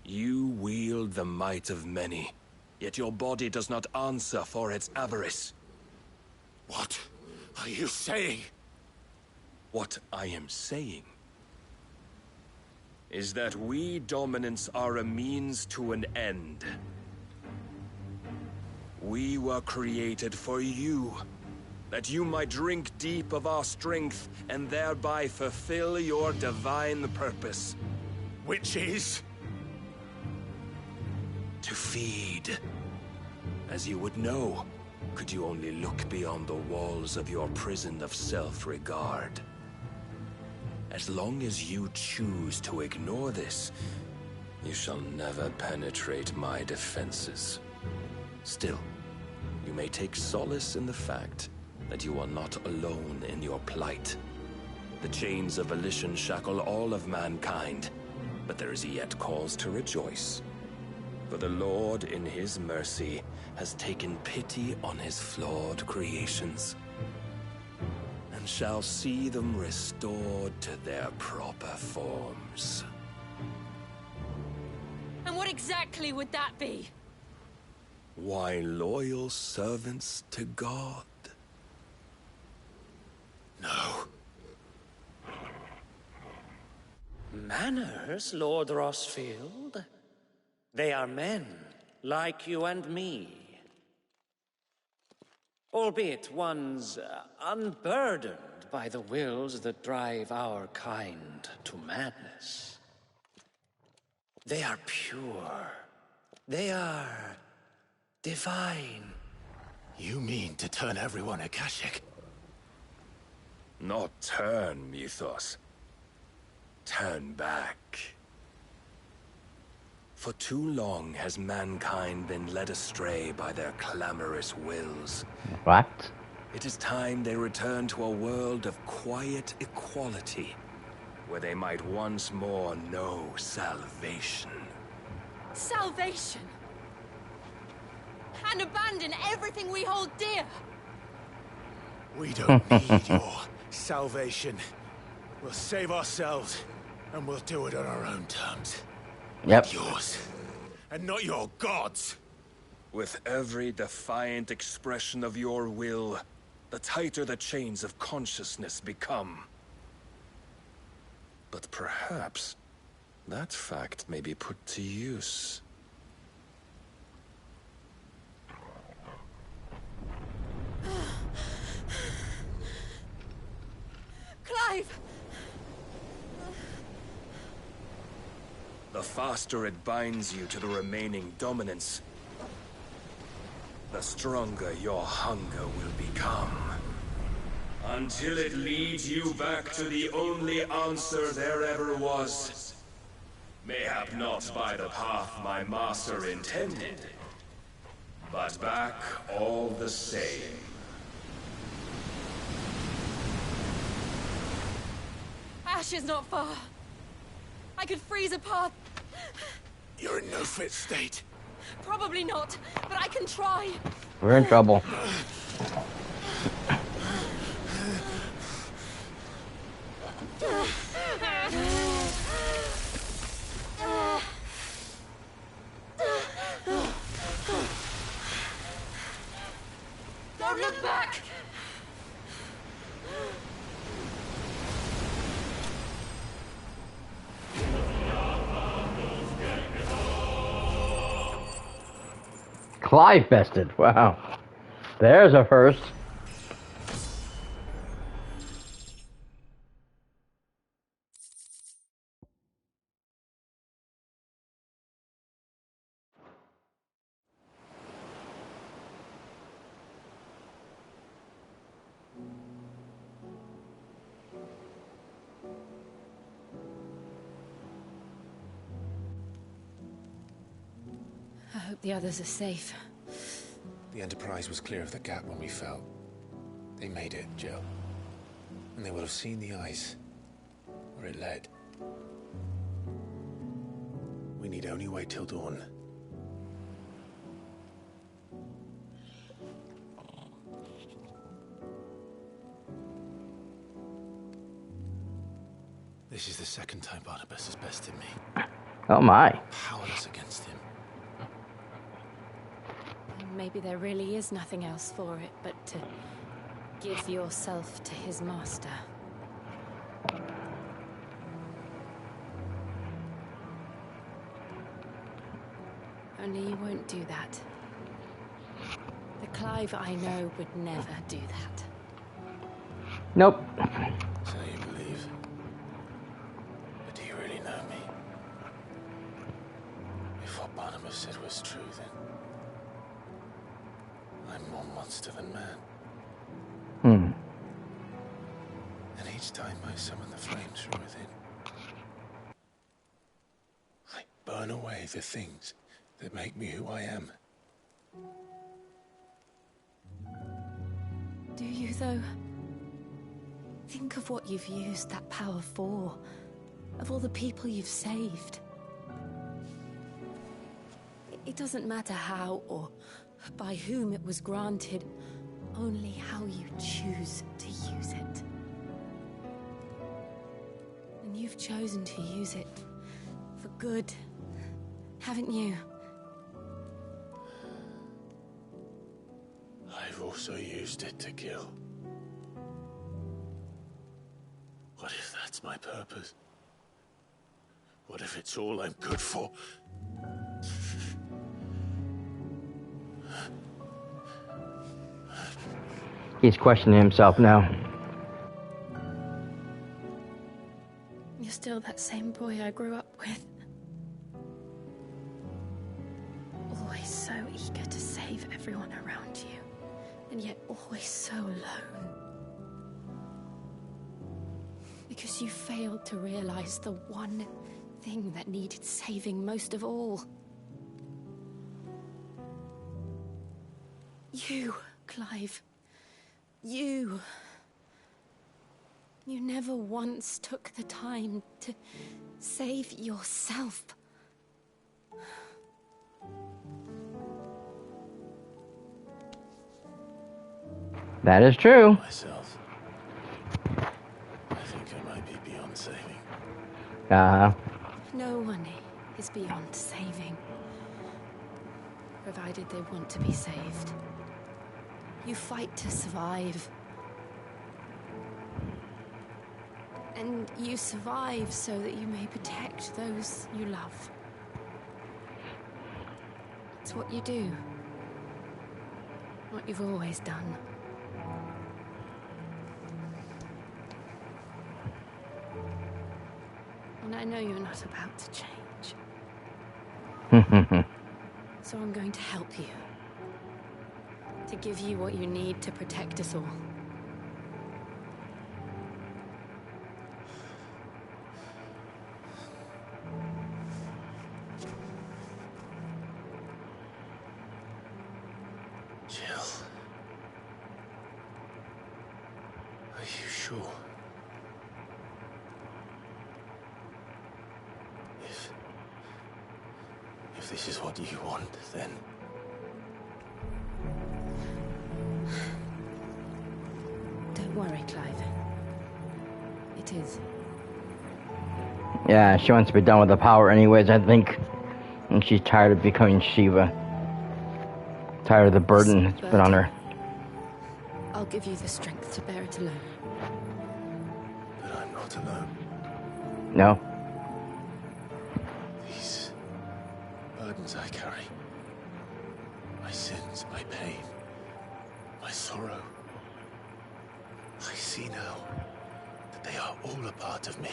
You wield the might of many, yet your body does not answer for its avarice. What are you saying? What I am saying is that we dominants are a means to an end. We were created for you, that you might drink deep of our strength and thereby fulfill your divine purpose. Which is? To feed. As you would know, could you only look beyond the walls of your prison of self-regard. As long as you choose to ignore this, you shall never penetrate my defenses. Still, you may take solace in the fact that you are not alone in your plight. The chains of volition shackle all of mankind, but there is yet cause to rejoice. For the Lord, in his mercy, has taken pity on his flawed creations, and shall see them restored to their proper forms. And what exactly would that be? Why, loyal servants to God. No. Manners, Lord Rossfield? They are men, like you and me. Albeit ones unburdened by the wills that drive our kind to madness. They are pure. They are divine. You mean to turn everyone Akashic? Not turn, Mythos. Turn back. For too long has mankind been led astray by their clamorous wills. What? It is time they return to a world of quiet equality, where they might once more know salvation. Salvation? And abandon everything we hold dear? We don't need your salvation. We'll save ourselves, and we'll do it on our own terms. Yep. Yours. and not your gods. With every defiant expression of your will, the tighter the chains of consciousness become. But perhaps that fact may be put to use. Clive! The faster it binds you to the remaining dominance, the stronger your hunger will become. Until it leads you back to the only answer there ever was. Mayhap not by the path my master intended, but back all the same. Ash is not far. I could freeze a path. You're in no fit state. Probably not, but I can try. We're in trouble. Don't look back! Clive bested. Wow. There's a first. I hope the others are safe. The Enterprise was clear of the gap when we fell. They made it, Jill. And they will have seen the ice, where it led. We need only wait till dawn. This is the second time Barnabas has bested me. Oh my. Powerless against him. Maybe there really is nothing else for it but to give yourself to his master. Only you won't do that. The Clive I know would never do that. Nope. So you believe. But do you really know me? If what Barnabas said was true, then I'm more monster than man. Hmm. And each time I summon the flames from within, I burn away the things that make me who I am. Do you, though? Think of what you've used that power for. Of all the people you've saved. It doesn't matter how or by whom it was granted, only how you choose to use it. And you've chosen to use it for good, haven't you? I've also used it to kill. What if that's my purpose? What if it's all I'm good for? He's questioning himself now. You're still that same boy I grew up with. Always so eager to save everyone around you, and yet always so alone. Because you failed to realize the one thing that needed saving most of all. You, Clive. You never once took the time to save yourself. That is true. Myself. I think I might be beyond saving. Uh-huh. No one is beyond saving. provided they want to be saved. You fight to survive. And you survive so that you may protect those you love. It's what you do. What you've always done. And I know you're not about to change. So I'm going to help you. To give you what you need to protect us all. Jill. Are you sure? If this is what you want, then... Don't worry, Clive. It is. Yeah, she wants to be done with the power anyways, I think. And she's tired of becoming Shiva. Tired of the burden it's put on her. I'll give you the strength to bear it alone. But I'm not alone. No? These burdens I carry. My sins, my pain, my sorrow. I see now that they are all a part of me.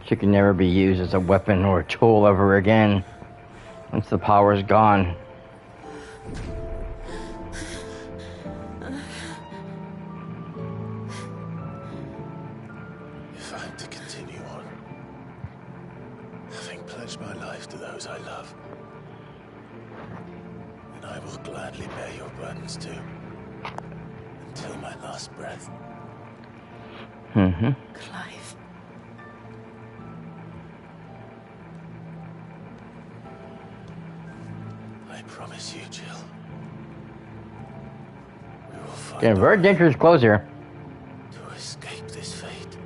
She can never be used as a weapon or a tool ever again. Once the power is gone. If I'm to continue on, having pledged my life to those I love, then I will gladly bear your burdens too, until my last breath. Clive. I promise you, Jill. We will find Getting very dangerous close here. to escape this fate.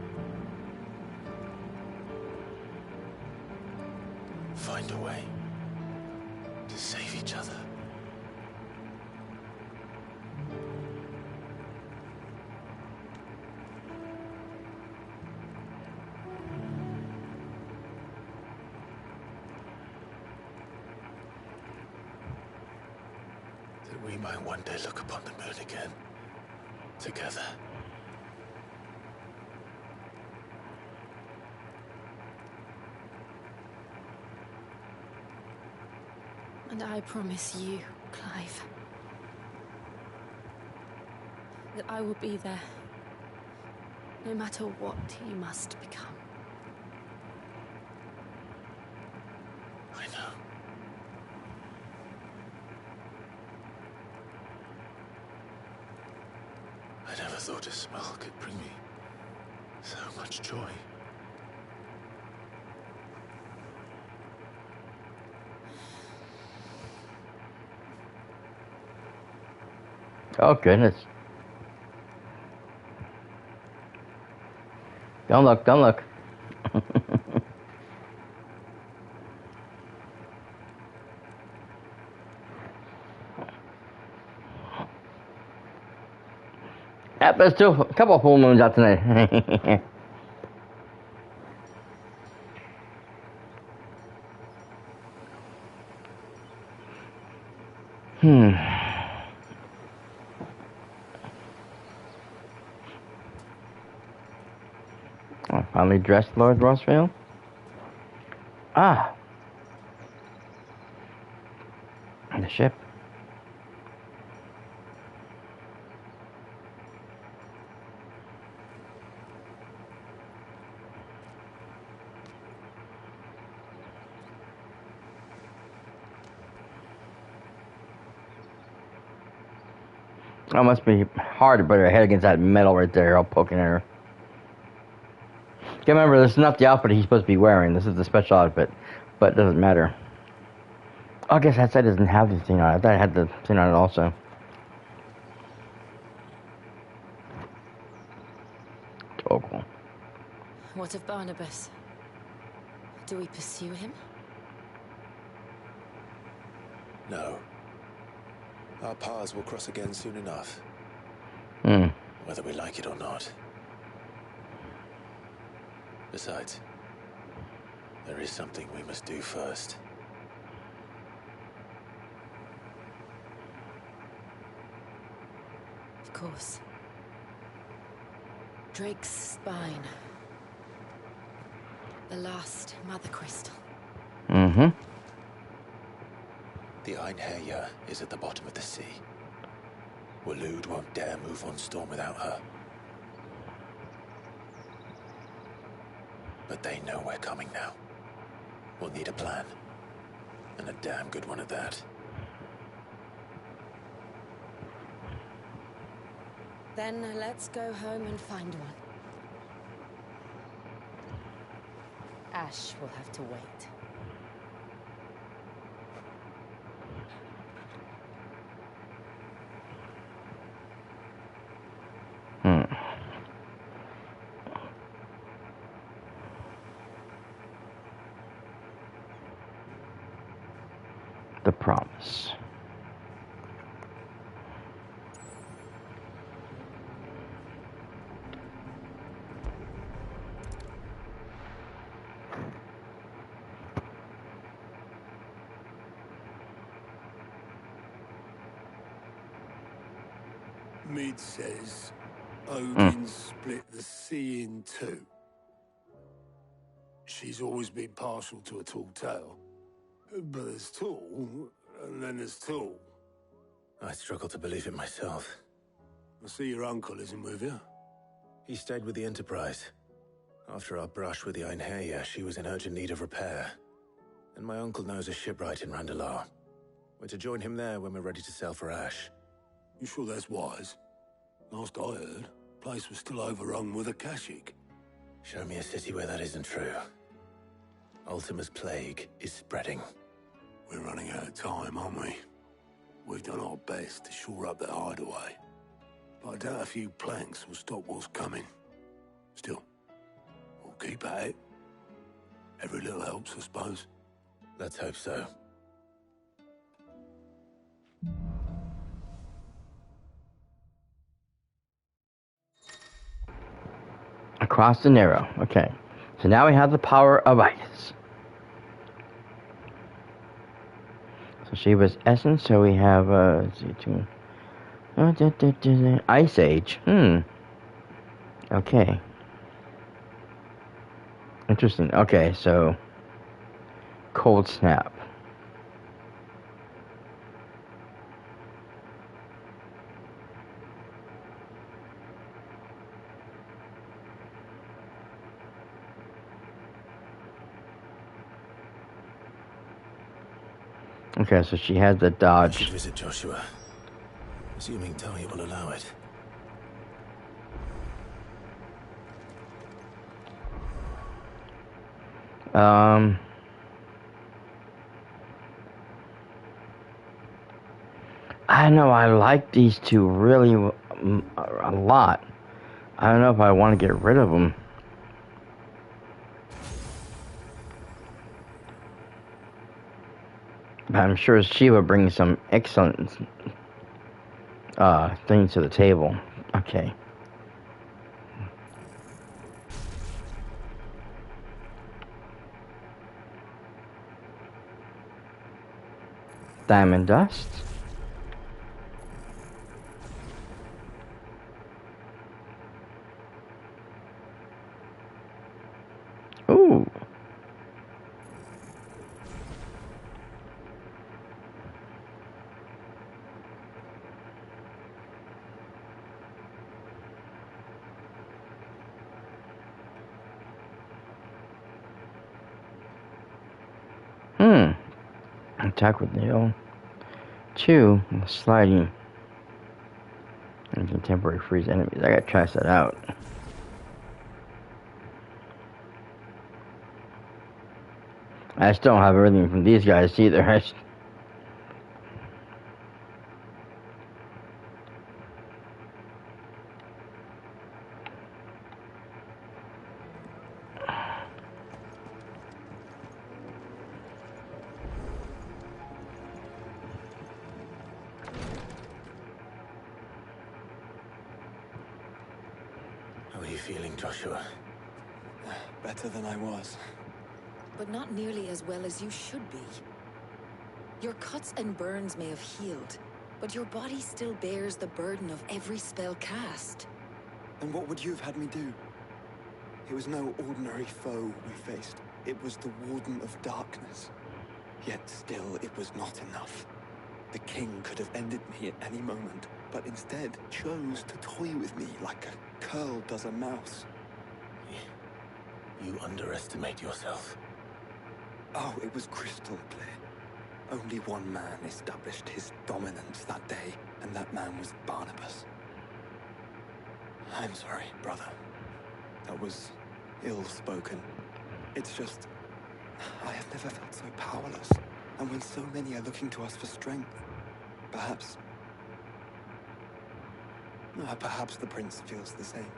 Find a way to save each other. That we might one day look upon the moon again, together. And I promise you, Clive, that I will be there, no matter what you must become. I know. I never thought a smile could bring me so much joy. Oh, goodness. Don't look, don't look. Yep, there's still a couple of full moons out tonight. I finally dressed Lord Rossvale. Ah. The ship. Oh, it must be hard to put her head against that metal right there, all poking at her. Can't remember, this is not the outfit he's supposed to be wearing. This is the special outfit, but it doesn't matter. Oh, I guess that side doesn't have the thing on it. I thought it had the thing on it also. Toggle. What of Barnabas? Do we pursue him? No. Our paths will cross again soon enough. Whether we like it or not. Besides, there is something we must do first. Of course. Drake's spine. The last mother crystal. Mm-hmm. The Einherja is at the bottom of the sea. Waloed won't dare move on Storm without her. But they know we're coming now. We'll need a plan. And a damn good one at that. Then let's go home and find one. Ash will have to wait. The promise. Mid says Odin split the sea in two. She's always been partial to a tall tale. But there's tall, and then there's tall. I struggle to believe it myself. I see your uncle isn't with you. He stayed with the Enterprise. After our brush with the Einherja, she was in urgent need of repair. And my uncle knows a shipwright in Randalar. We're to join him there when we're ready to sail for Ash. You sure that's wise? Last I heard, the place was still overrun with Akashic. Show me a city where that isn't true. Ultima's plague is spreading. We're running out of time, aren't we? We've done our best to shore up that hideaway. But I doubt a few planks will stop what's coming. Still, we'll keep at it. Every little helps, I suppose. Let's hope so. Across the Narrow. Okay. So now we have the power of ice. So she was Essence, so we have, Ice Age. Okay. Interesting. Okay, so Cold Snap. Okay, so she has the dodge. I should visit Joshua, assuming Talia will allow it. I know I like these two really a lot. I don't know if I want to get rid of them. But I'm sure Shiva brings some excellent things to the table. Okay. Diamond Dust. Ooh. Attack with nail. 2 sliding. And some temporary freeze enemies. I gotta test that out. I still don't have everything from these guys either. How are you feeling, Joshua? Better than I was. But not nearly as well as you should be. Your cuts and burns may have healed, but your body still bears the burden of every spell cast. And what would you have had me do? It was no ordinary foe we faced. It was the Warden of Darkness. Yet still, it was not enough. The king could have ended me at any moment, but instead chose to toy with me like a curl does a mouse. You underestimate yourself. Oh, it was crystal clear. Only one man established his dominance that day, and that man was Barnabas. I'm sorry, brother. That was ill-spoken. It's just, I have never felt so powerless. And when so many are looking to us for strength, perhaps the prince feels the same.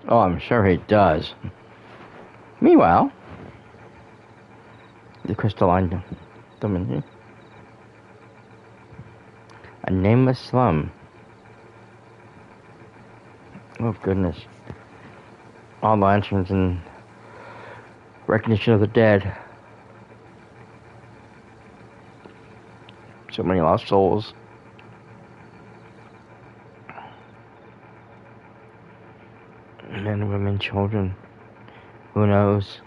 Oh, I'm sure he does. Meanwhile, the crystalline dimension. A nameless slum. Oh goodness. All lanterns and recognition of the dead. So many lost souls. Men, women, children. Who knows?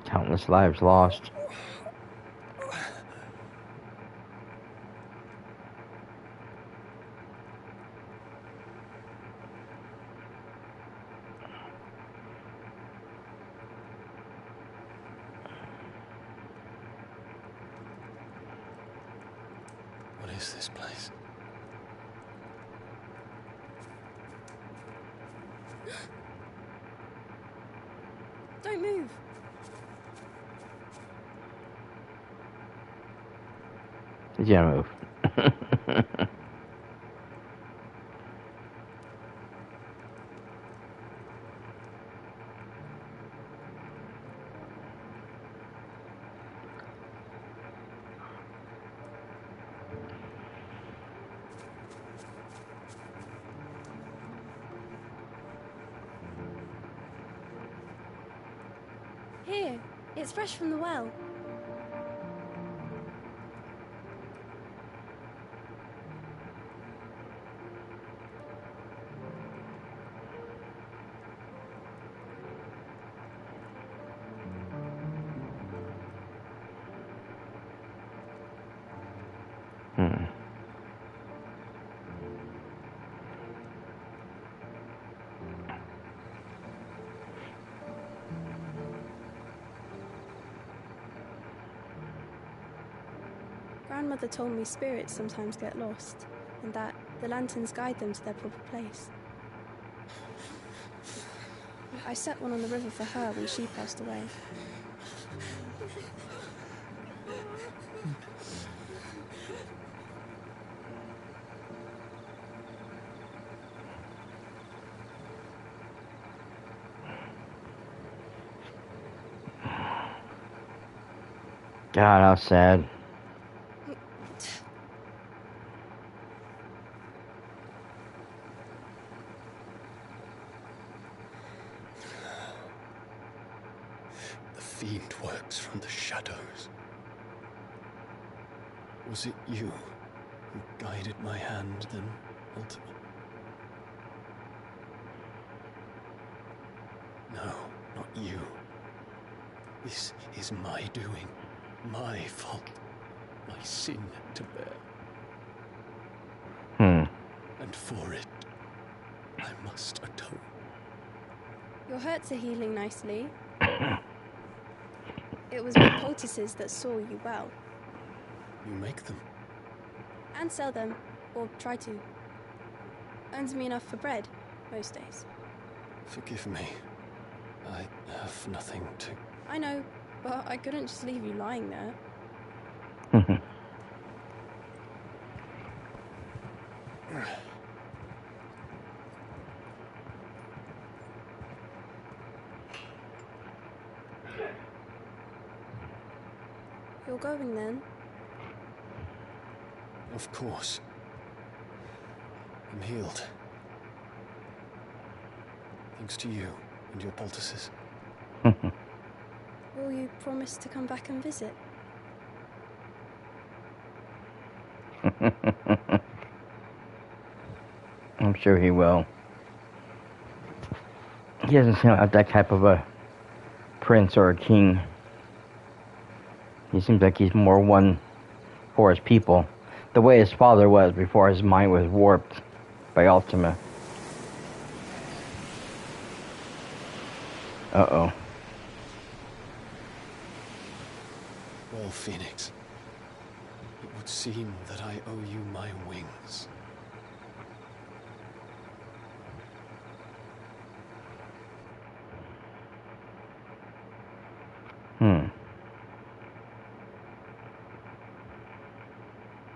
Countless lives lost. What is this place? Don't move. Yeah, move. Here, it's fresh from the well. Grandmother told me spirits sometimes get lost, and that the lanterns guide them to their proper place. I set one on the river for her when she passed away. God, how sad. The fiend works from the shadows. Was it you who guided my hand then, ultimately? No, not you. This is my doing, my fault, my sin to bear. And for it, I must atone. Your hurts are healing nicely. It was my poultices that saw you well. You make them. And sell them, or try to. Earns me enough for bread, most days. Forgive me. I have nothing to... I know, but I couldn't just leave you lying there. You're going then? Of course. I'm healed. Thanks to you and your poultices. Will you promise to come back and visit? I'm sure he will. He doesn't seem like that type of a prince or a king. He seems like he's more one for his people. The way his father was before his mind was warped by Ultima. Uh-oh. Well, Phoenix, it would seem that I owe you my wings.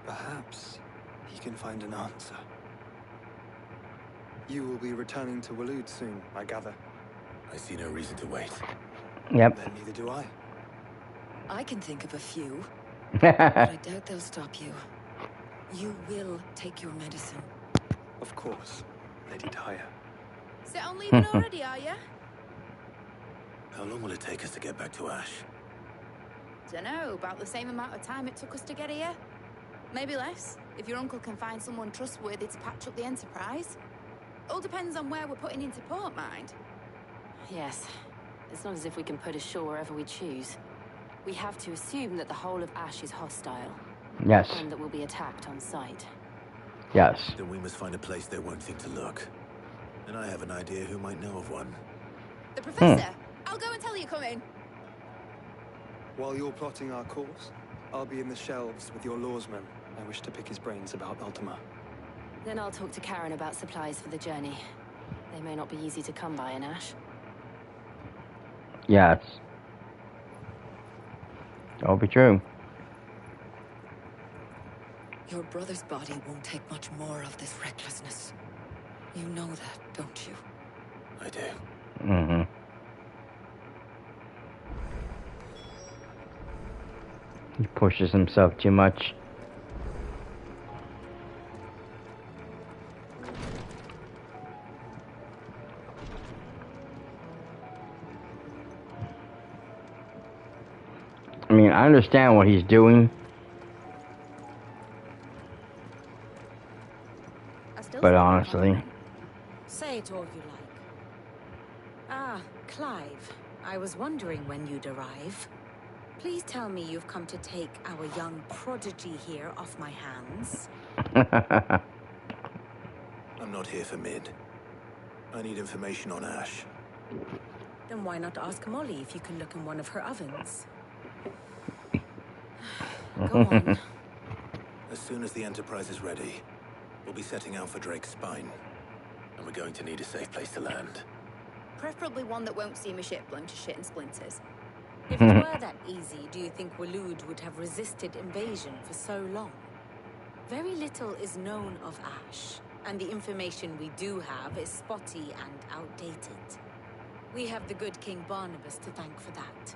Perhaps he can find an answer. You will be returning to Waloed soon, I gather. I see no reason to wait. Yep. Then neither do I. I can think of a few, but I doubt they'll stop you. You will take your medicine. Of course, Lady Daya. So I'm leaving already, are you? How long will it take us to get back to Ash? Dunno, about the same amount of time it took us to get here. Maybe less, if your uncle can find someone trustworthy to patch up the Enterprise. All depends on where we're putting into port, mind. Yes. It's not as if we can put ashore wherever we choose. We have to assume that the whole of Ash is hostile. Yes. And that we'll be attacked on sight. Yes. Then we must find a place they won't think to look. And I have an idea who might know of one. The Professor! I'll go and tell you come in. While you're plotting our course, I'll be in the shelves with your lawsman. I wish to pick his brains about Ultima. Then I'll talk to Karen about supplies for the journey. They may not be easy to come by in Ash. Yes. That'll be true. Your brother's body won't take much more of this recklessness. You know that, don't you? I do. Mm-hmm. He pushes himself too much. I mean, I understand what he's doing. But honestly... Say it all you like. Ah, Clive. I was wondering when you'd arrive. Please tell me you've come to take our young prodigy here off my hands. I'm not here for Mid. I need information on Ash. Then why not ask Molly if you can look in one of her ovens? Go on. As soon as the Enterprise is ready, we'll be setting out for Drake's Spine. And we're going to need a safe place to land. Preferably one that won't see my ship blown to shit and splinters. If it were that easy, do you think Waloed would have resisted invasion for so long? Very little is known of Ash, and the information we do have is spotty and outdated. We have the good King Barnabas to thank for that.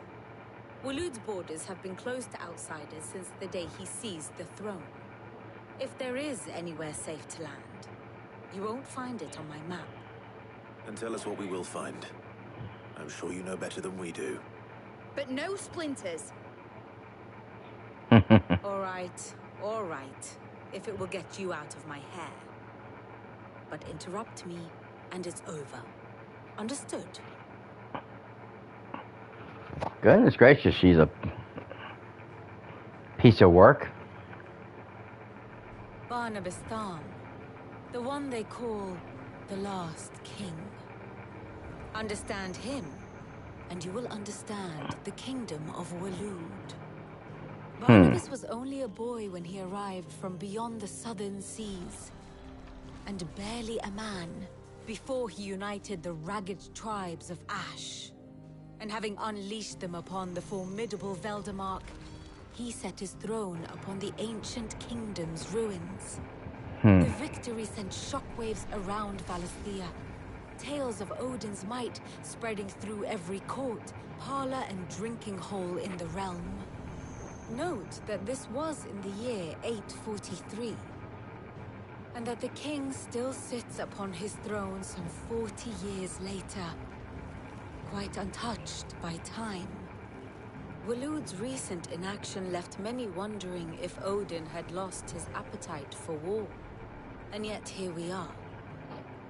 Waloed's borders have been closed to outsiders since the day he seized the throne. If there is anywhere safe to land, you won't find it on my map. And tell us what we will find. I'm sure you know better than we do. But no splinters. All right, if it will get you out of my hair. But interrupt me, and it's over. Understood? Goodness gracious, she's a piece of work. Barnabas Thorn, the one they call the Last King. Understand him, and you will understand the kingdom of Waloed. Barnabas was only a boy when he arrived from beyond the southern seas, and barely a man before he united the ragged tribes of Ash. And having unleashed them upon the formidable Veldemark, he set his throne upon the ancient kingdom's ruins. The victory sent shockwaves around Valisthea, tales of Odin's might spreading through every court, parlor, and drinking hole in the realm. Note that this was in the year 843, and that the king still sits upon his throne some 40 years later, quite untouched by time. Waloed's recent inaction left many wondering if Odin had lost his appetite for war. And yet here we are.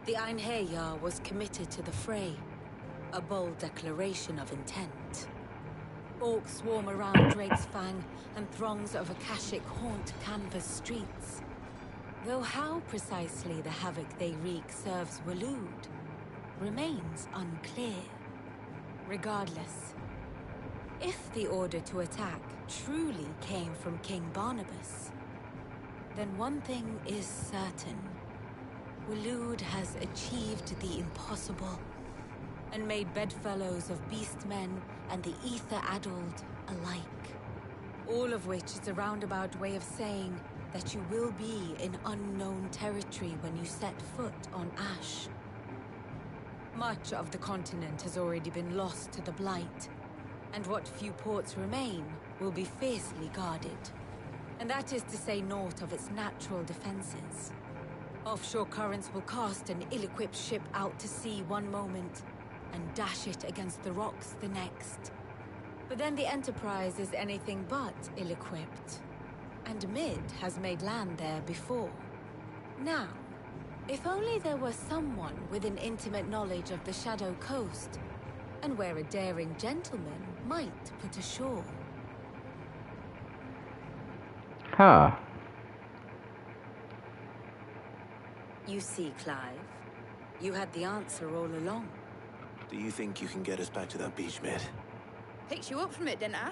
The Einherjar was committed to the fray, a bold declaration of intent. Orcs swarm around Drake's Fang, and throngs of Akashic haunt canvas streets. Though how precisely the havoc they wreak serves Waloed remains unclear. Regardless, if the order to attack truly came from King Barnabas, then one thing is certain. Waloed has achieved the impossible, and made bedfellows of beastmen and the ether-addled alike. All of which is a roundabout way of saying that you will be in unknown territory when you set foot on Ash. Much of the continent has already been lost to the Blight, and what few ports remain will be fiercely guarded. And that is to say naught of its natural defenses. Offshore currents will cast an ill-equipped ship out to sea one moment, and dash it against the rocks the next. But then the Enterprise is anything but ill-equipped, and Mid has made land there before. Now, if only there were someone with an intimate knowledge of the Shadow Coast, and where a daring gentleman might put ashore. Huh. You see, Clive, you had the answer all along. Do you think you can get us back to that beach, Mid? Picked you up from it, didn't I?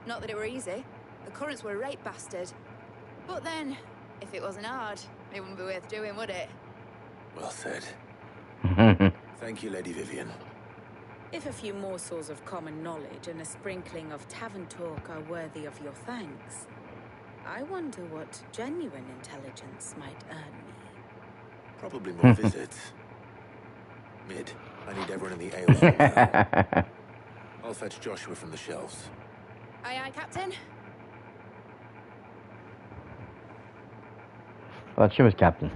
Not that it were easy. The currents were right bastard. But then, if it wasn't hard, it wouldn't be worth doing, would it? Well said. Thank you, Lady Vivian. If a few morsels of common knowledge and a sprinkling of tavern talk are worthy of your thanks, I wonder what genuine intelligence might earn me. Probably more visits. Mid, I need everyone in the ale hall now. I'll fetch Joshua from the shelves. Aye, aye, Captain. Thought she was captain.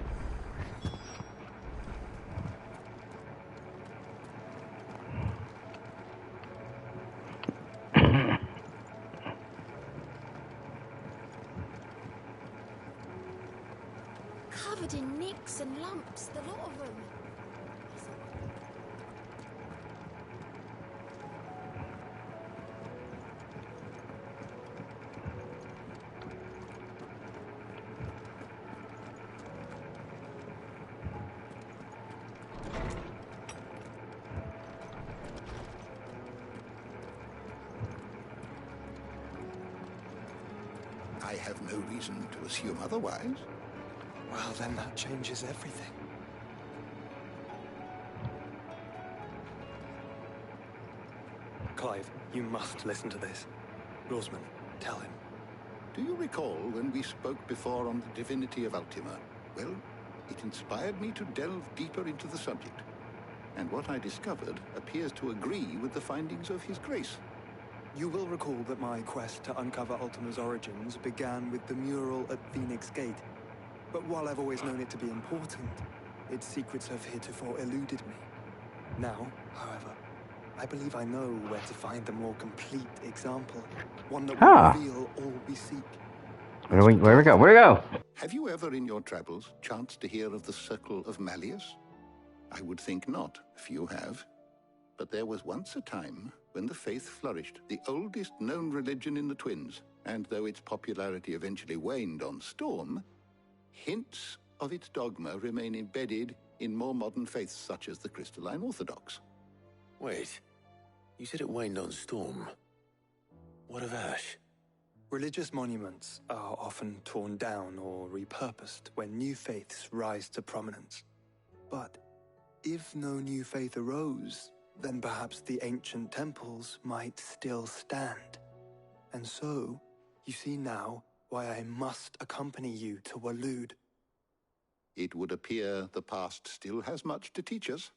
Covered in nicks and lumps, the lot of them. I have no reason to assume otherwise. Well, then that changes everything. Clive, you must listen to this. Rosman, tell him. Do you recall when we spoke before on the divinity of Ultima? Well, it inspired me to delve deeper into the subject. And what I discovered appears to agree with the findings of His Grace. You will recall that my quest to uncover Ultima's origins began with the mural at Phoenix Gate. But while I've always known it to be important, its secrets have heretofore eluded me. Now, however, I believe I know where to find the more complete example. One that will reveal all we seek. Where we go? Where we go? Have you ever in your travels chanced to hear of the Circle of Malleus? I would think not, few have. But there was once a time when the faith flourished, the oldest known religion in the Twins, and though its popularity eventually waned on Storm, hints of its dogma remain embedded in more modern faiths such as the Crystalline Orthodox. Wait, you said it waned on Storm. What of Ash? Religious monuments are often torn down or repurposed when new faiths rise to prominence. But if no new faith arose, then perhaps the ancient temples might still stand. And so, you see now why I must accompany you to Waloed. It would appear the past still has much to teach us,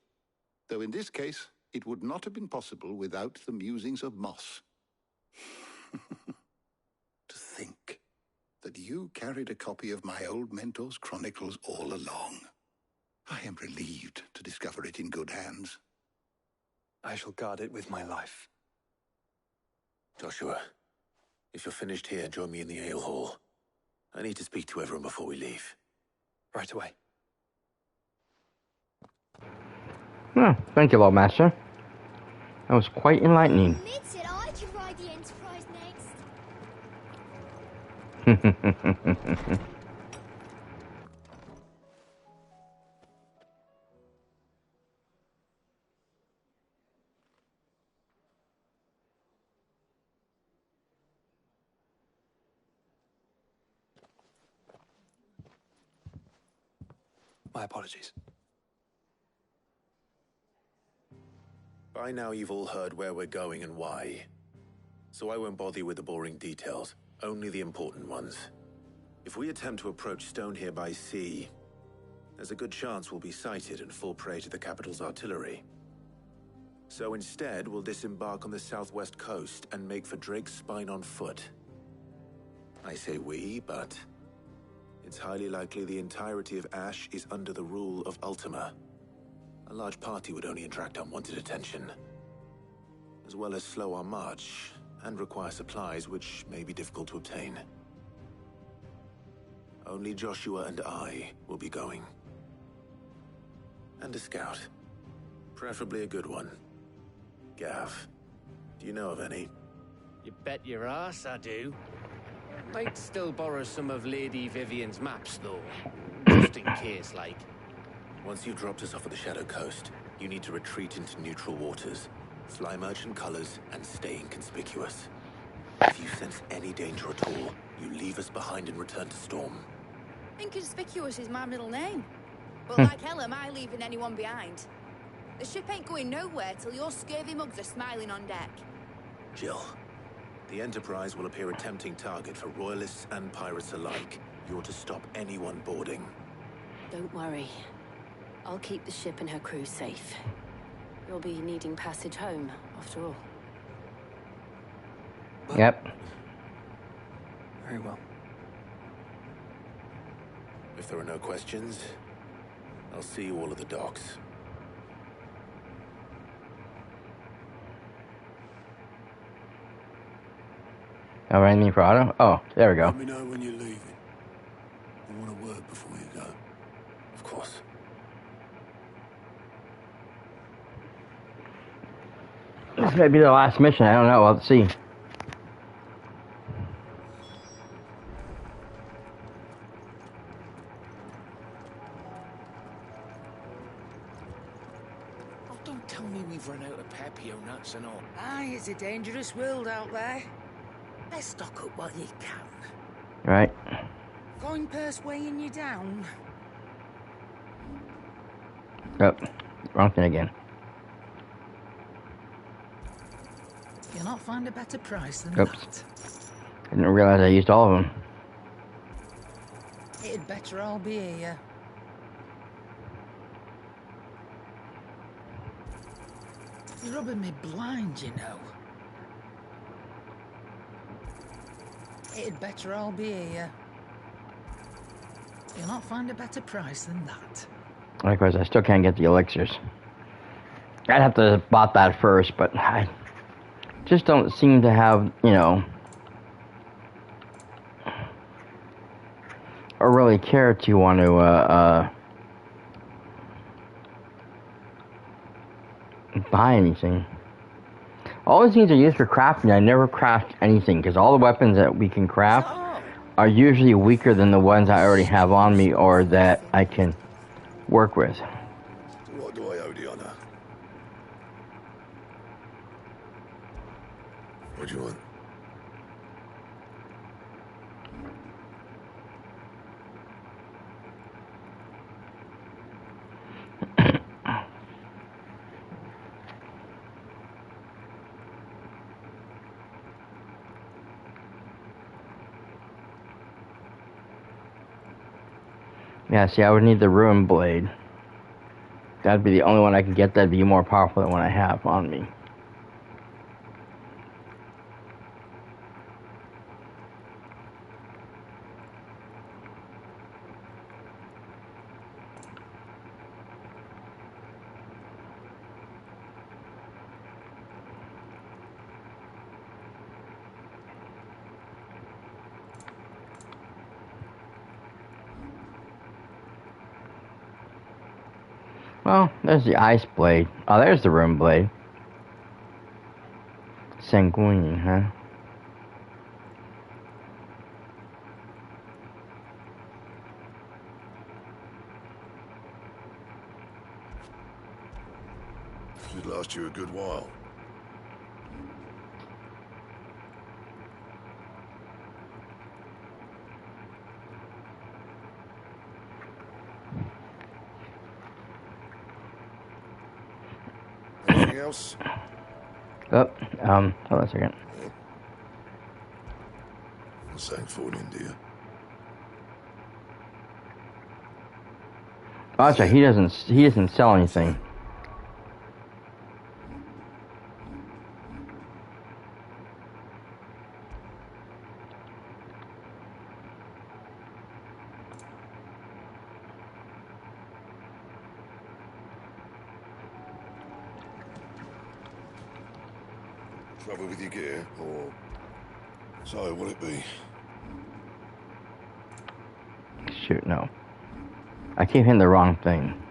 though in this case, it would not have been possible without the musings of Moss. To think that you carried a copy of my old mentor's chronicles all along. I am relieved to discover it in good hands. I shall guard it with my life. Joshua, if you're finished here, join me in the ale hall. I need to speak to everyone before we leave. Right away. Oh, thank you, Lord Master. That was quite enlightening. Admits it, I can ride the Enterprise next. My apologies. By now you've all heard where we're going and why. So I won't bother you with the boring details, only the important ones. If we attempt to approach Stone here by sea, there's a good chance we'll be sighted and fall prey to the capital's artillery. So instead, we'll disembark on the southwest coast and make for Drake's Spine on foot. I say we, but it's highly likely the entirety of Ash is under the rule of Ultima. A large party would only attract unwanted attention, as well as slow our march and require supplies which may be difficult to obtain. Only Joshua and I will be going. And a scout. Preferably a good one. Gav, do you know of any? You bet your ass I do. Might still borrow some of Lady Vivian's maps, though. Just in case, like. Once you've dropped us off at the Shadow Coast, you need to retreat into neutral waters, fly merchant colors, and stay inconspicuous. If you sense any danger at all, you leave us behind and return to Storm. Inconspicuous is my middle name. But like hell am I leaving anyone behind. The ship ain't going nowhere till your scurvy mugs are smiling on deck. Jill, the Enterprise will appear a tempting target for royalists and pirates alike. You're to stop anyone boarding. Don't worry. I'll keep the ship and her crew safe. You'll be needing passage home, after all. Yep. Very well. If there are no questions, I'll see you all at the docks. Oh, anything for Otto? Oh, there we go. Let me know when you're leaving. I want a word before you go. Of course. This may be the last mission. I don't know. Let's see. Oh, don't tell me we've run out of Papio nuts and all. Aye, it's a dangerous world out there. Let's stock up what you can. Right. Going purse weighing you down. Oh, wrong thing again. You'll not find a better price than Oops. that. I didn't realize I used all of them. It'd better all be here. You're rubbing me blind, you know. It'd better all be here. You'll not find a better price than that. Likewise, I still can't get the elixirs. I'd have to have bought that first, but I just don't seem to have, you know, or really care to want to buy anything. All these things are used for crafting. I never craft anything because all the weapons that we can craft are usually weaker than the ones I already have on me or that I can work with. What do I owe the honor? What do you want? Yeah, see, I would need the Ruin Blade. That'd be the only one I could get that'd be more powerful than what I have on me. Well, there's the Ice Blade. Oh, there's the Ruin Blade. Sanguine, huh? Should last you a good while. Anything else? Oh, hold on a second. Thankful in India. Oh, that's right, he doesn't sell anything. Trouble with your gear, or so will it be? Shoot, no. I keep hitting the wrong thing.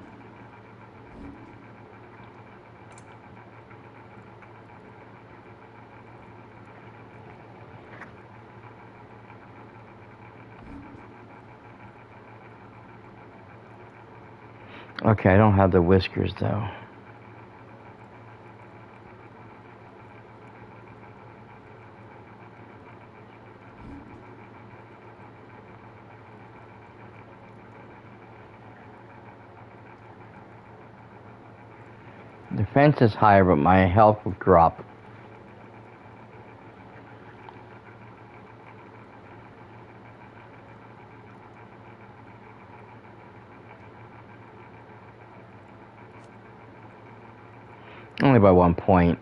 Okay, I don't have the whiskers though. Defense is higher, but my health will drop. Only by 1 point.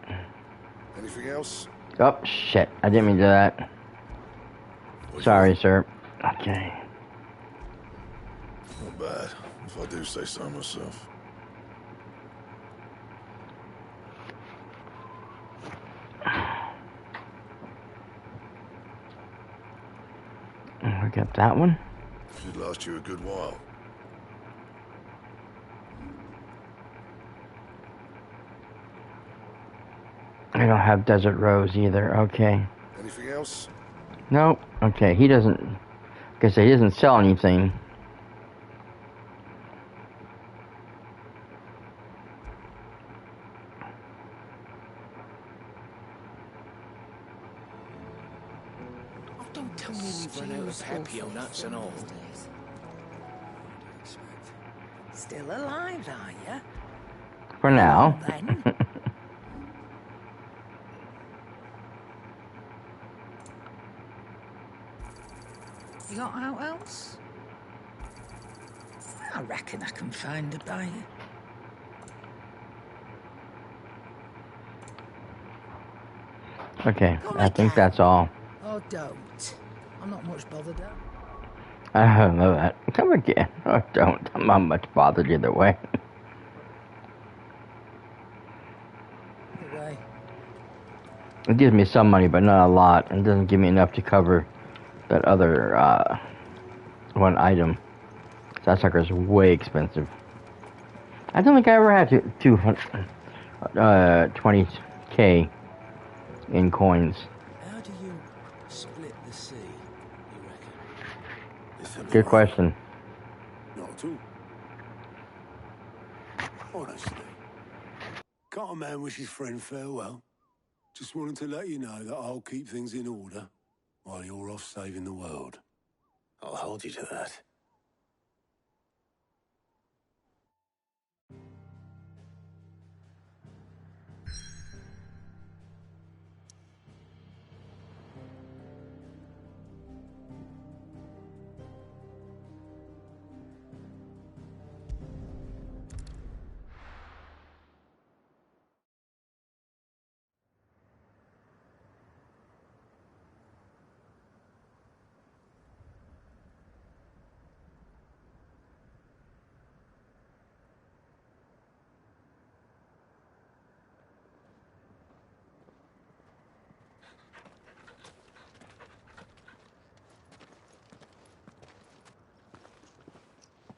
Anything else? Oh, shit. I didn't mean to do that. Sorry, sir. Okay. Not bad, if I do say so myself. We got that one. Should last you a good while. I don't have Desert Rose either. Okay. Anything else? Nope. Okay, he doesn't... Because he doesn't sell anything. Oh, don't tell me we've run out of Pepio nuts and all. Still alive, are you? For now. Then. You got out else? I reckon I can find a buyer. Okay, I think that's all. Oh, don't. I'm not much bothered. I don't know that. Come again. Oh, don't. I'm not much bothered either way. Either way. It gives me some money, but not a lot. It doesn't give me enough to cover that other one item. That sucker's way expensive. I don't think I ever had 20k in coins. How do you split the sea, you reckon? Good question. Not at all. Honestly. Can't a man wish his friend farewell? Just wanted to let you know that I'll keep things in order while you're off saving the world. I'll hold you to that.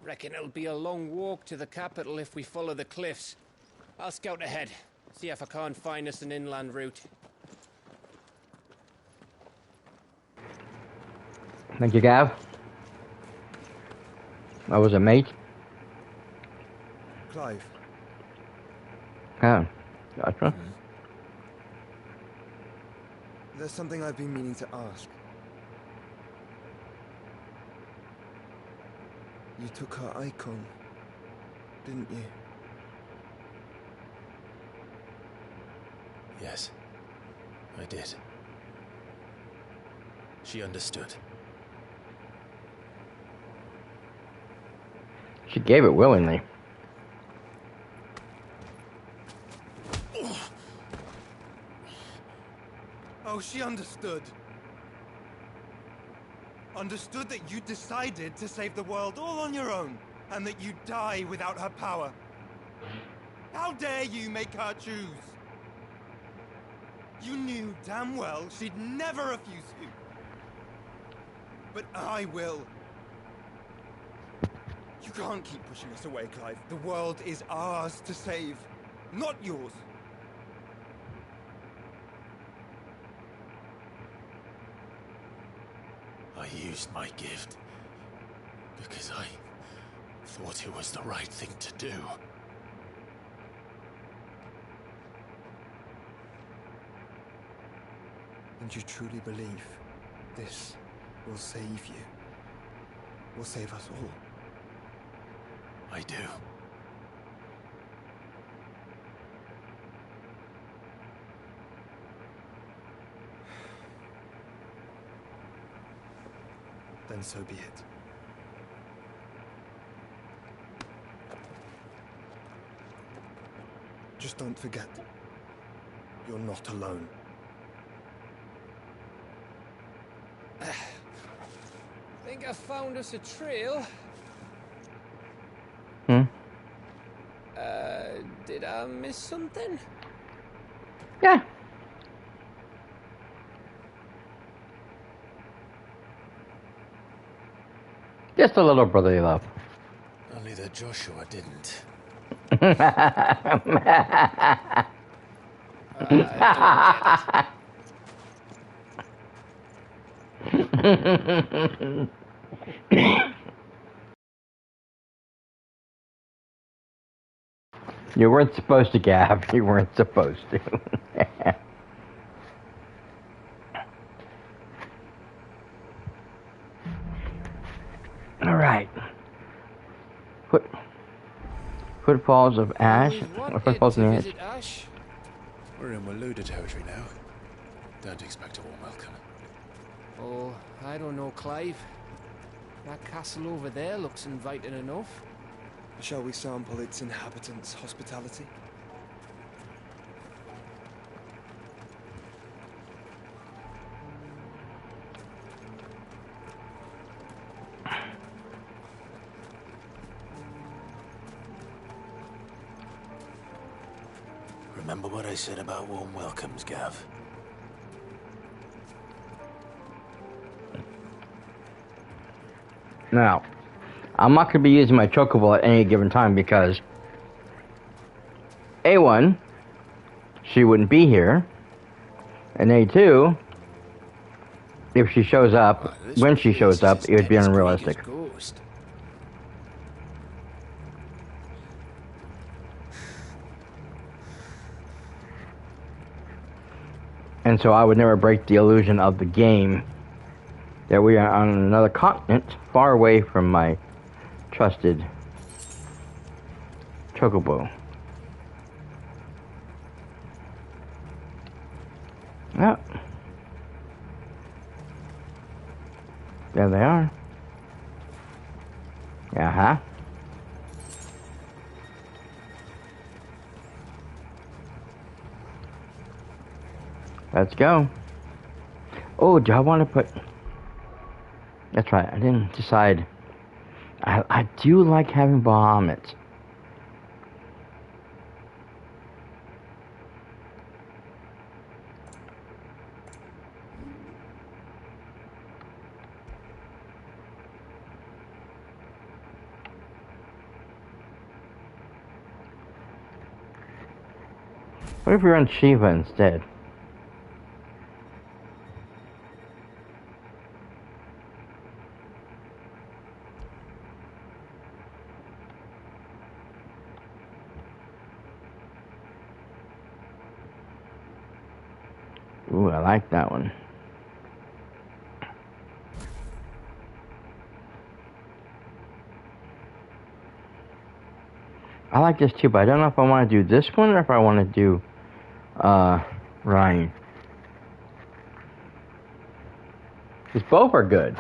Reckon it'll be a long walk to the capital if we follow the cliffs. I'll scout ahead, see if I can't find us an inland route. Thank you, Gav. That was a mate. Clive. Oh, gotcha. There's something I've been meaning to ask. You took her icon, didn't you? Yes, I did. She understood. She gave it willingly. Oh, she understood. Understood that you decided to save the world all on your own, and that you'd die without her power. How dare you make her choose? You knew damn well she'd never refuse you. But I will. You can't keep pushing us away, Clive. The world is ours to save, not yours. I used my gift because I thought it was the right thing to do. And you truly believe this will save you? Will save us all? I do. Then so be it. Just don't forget, you're not alone. Think I found us a trail. Did I miss something? Yeah. Just a little brotherly love. Only that Joshua didn't. You weren't supposed to, Gav. You weren't supposed to. All right. Footfalls of Ash. Footfalls in Ash. We're in Waluda territory now. Don't expect a warm welcome. Oh, I don't know, Clive. That castle over there looks inviting enough. Shall we sample its inhabitants' hospitality? Remember what I said about warm welcomes, Gav? Now, I'm not going to be using my chocobo at any given time because A1, she wouldn't be here, and A2, if she shows up, when she shows up, it would be unrealistic. And so I would never break the illusion of the game that we are on another continent, far away from my trusted chocobo. Yep. There they are. Uh-huh. Let's go. Oh, do I want to put... That's right, I didn't decide. I do like having Bahamut. What if we run Shiva instead? Ooh, I like that one. I like this too, but I don't know if I want to do this one or if I want to do Ryan. Because both are good.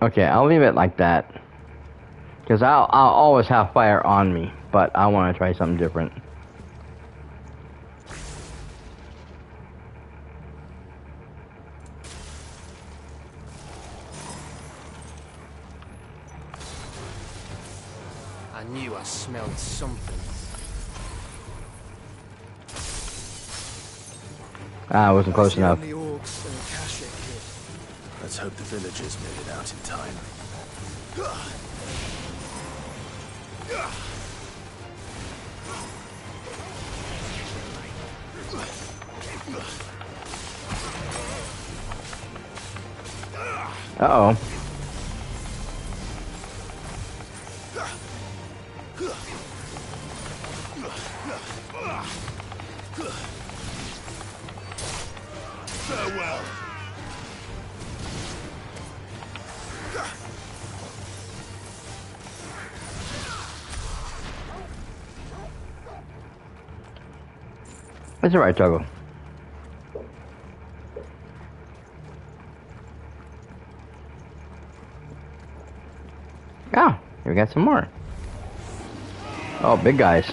Okay, I'll leave it like that. Because I'll always have fire on me, but I want to try something different. I knew I smelled something. Ah, I wasn't close enough. Let's hope the villagers made it out in time. Uh-oh. Farewell. That's alright, Toggle. Oh, here we got some more. Oh, big guys.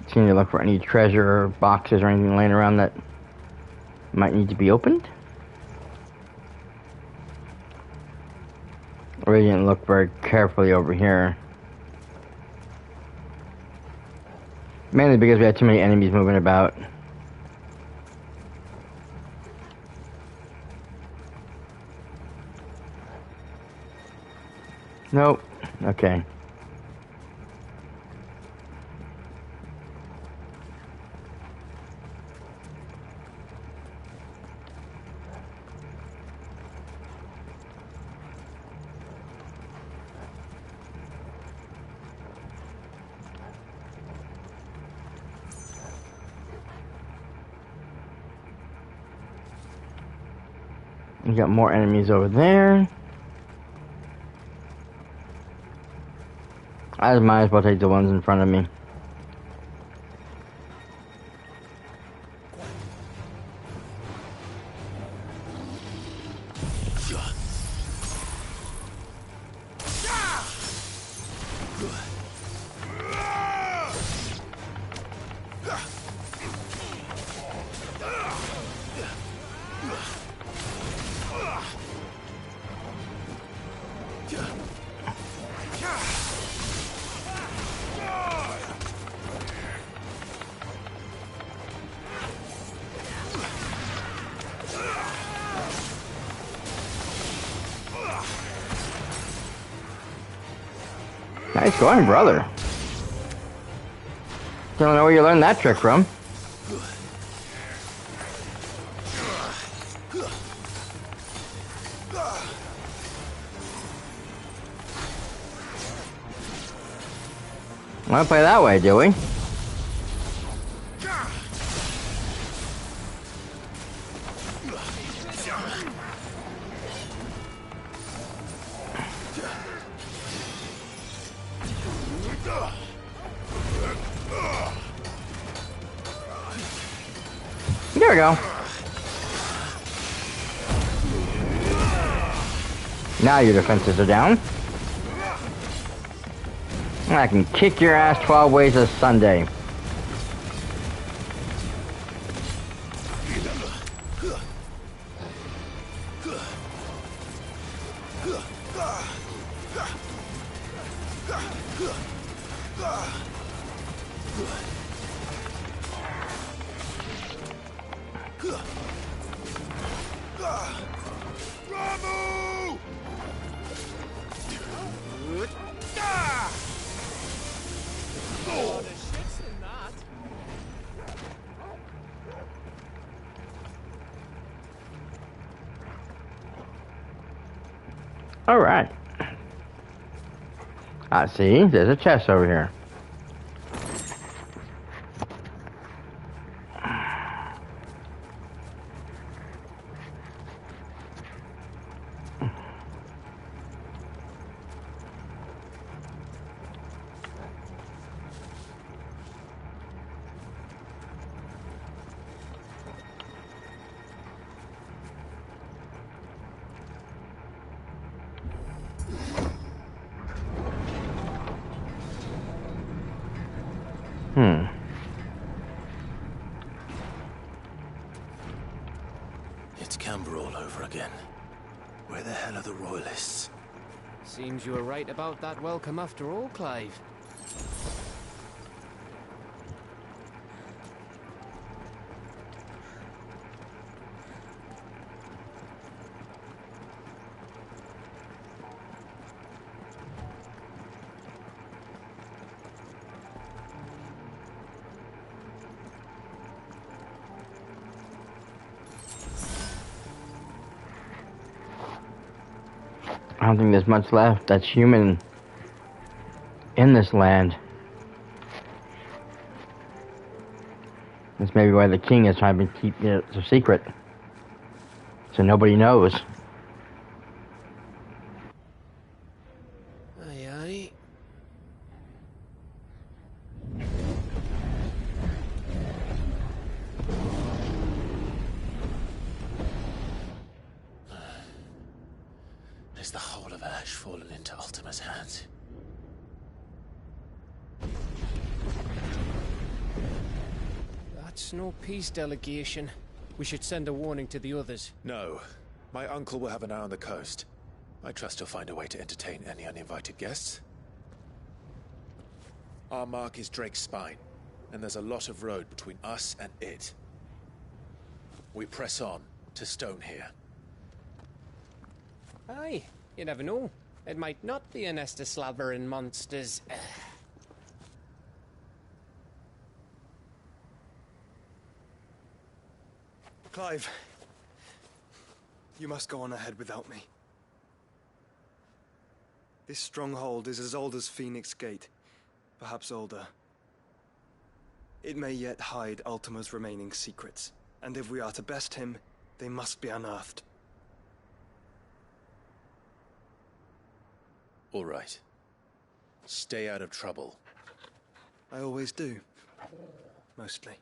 Continue to look for any treasure or boxes or anything laying around that might need to be opened. I really didn't look very carefully over here. Mainly because we had too many enemies moving about. Nope. Okay. We got more enemies over there. I might as well take the ones in front of me. Nice going, brother. Don't know where you learned that trick from. We don't play that way, do we? There we go. Now your defenses are down. I can kick your ass 12 ways this Sunday. Alright. See, there's a chest over here. It's Camber all over again. Where the hell are the royalists? Seems you were right about that welcome after all, Clive. I don't think there's much left that's human in this land. That's maybe why the king is trying to keep it a secret. So nobody knows. Aye, aye. Is the whole of Ash fallen into Ultima's hands? That's no peace delegation. We should send a warning to the others. No. My uncle will have an eye on the coast. I trust he'll find a way to entertain any uninvited guests. Our mark is Drake's Spine, and there's a lot of road between us and it. We press on to Stone here. Aye, you never know. It might not be a nest of slabbering monsters. Clive, you must go on ahead without me. This stronghold is as old as Phoenix Gate, perhaps older. It may yet hide Ultima's remaining secrets, and if we are to best him, they must be unearthed. All right. Stay out of trouble. I always do. Mostly.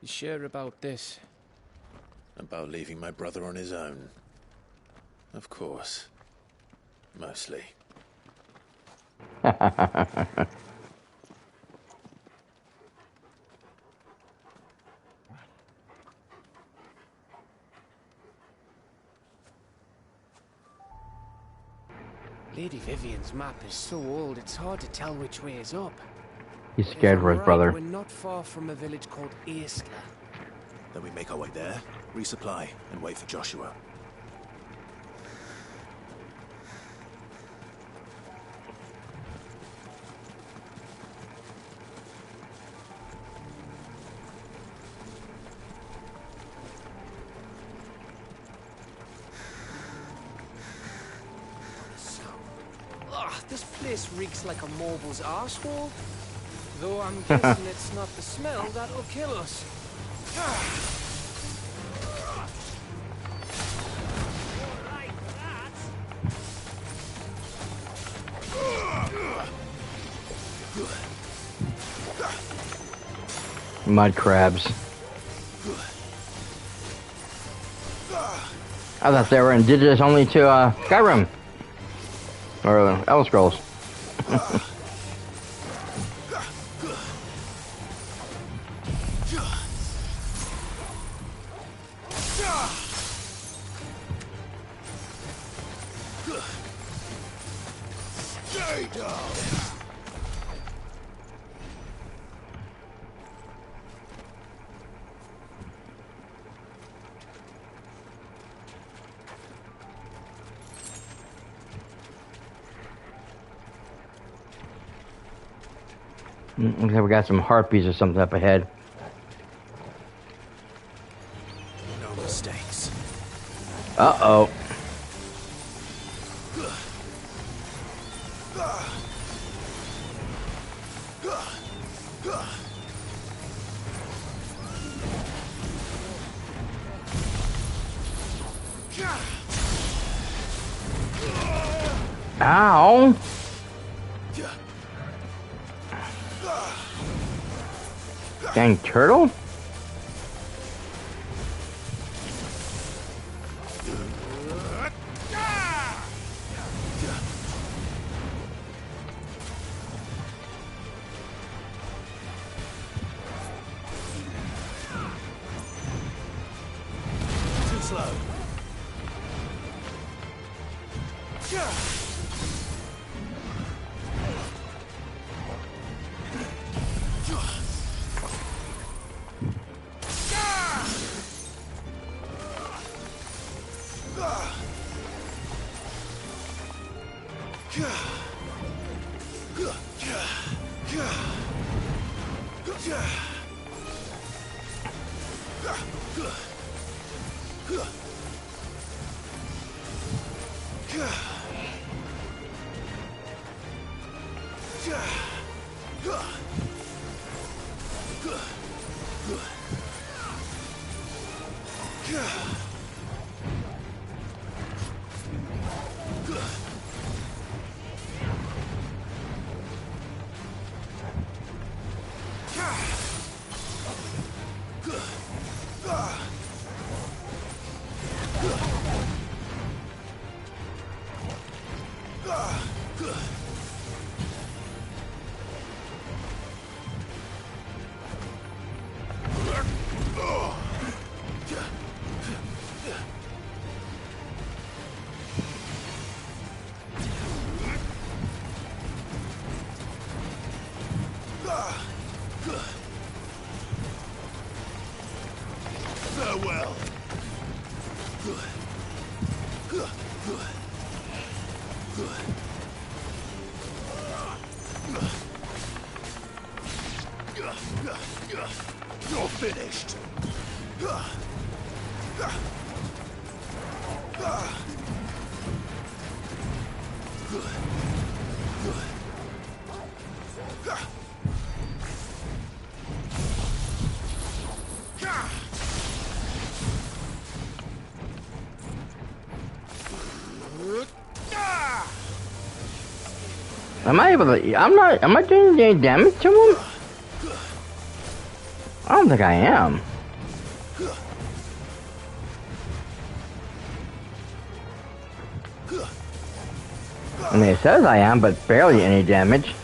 You sure about this? About leaving my brother on his own. Of course. Mostly. Lady Vivian's map is so old, it's hard to tell which way is up. He's scared for his brother. We're not far from a village called Iskla. Then we make our way there, resupply, and wait for Joshua. This place reeks like a moble's arsehole. Though I'm guessing it's not the smell that'll kill us. Mud crabs. I thought they were indigenous only to Skyrim or Elder Scrolls. Stay down. Okay, we got some harpies or something up ahead. No mistakes. Uh-oh. Ow! Dang turtle? Too slow. Farewell. You're finished. Am I able to? Am I doing any damage to him? I don't think I am. I mean, it says I am, but barely any damage.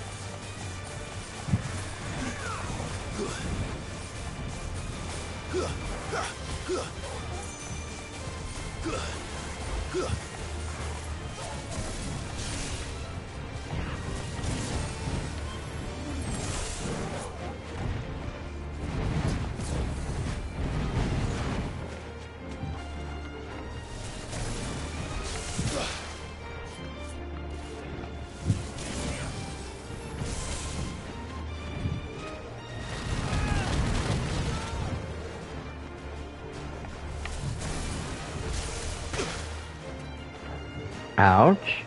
Ouch.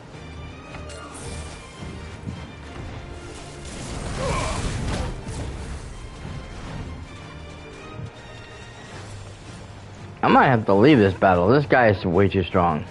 I might have to leave this battle. This guy is way too strong.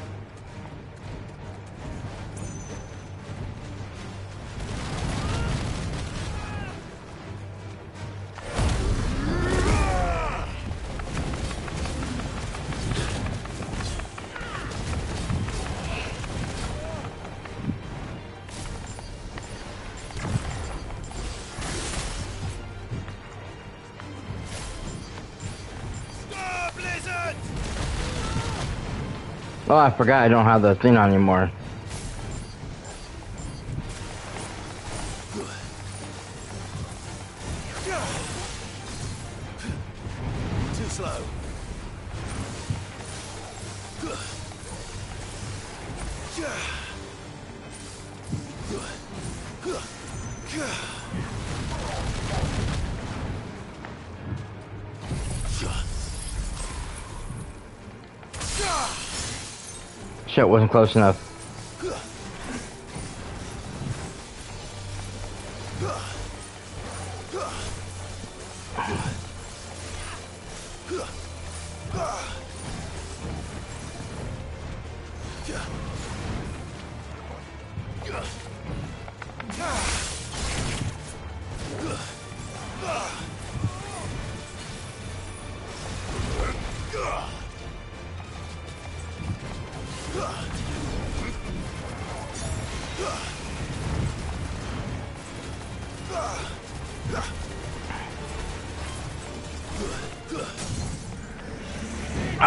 Oh, I forgot I don't have the thing on anymore. Too slow. Shit, wasn't close enough.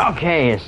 Okay.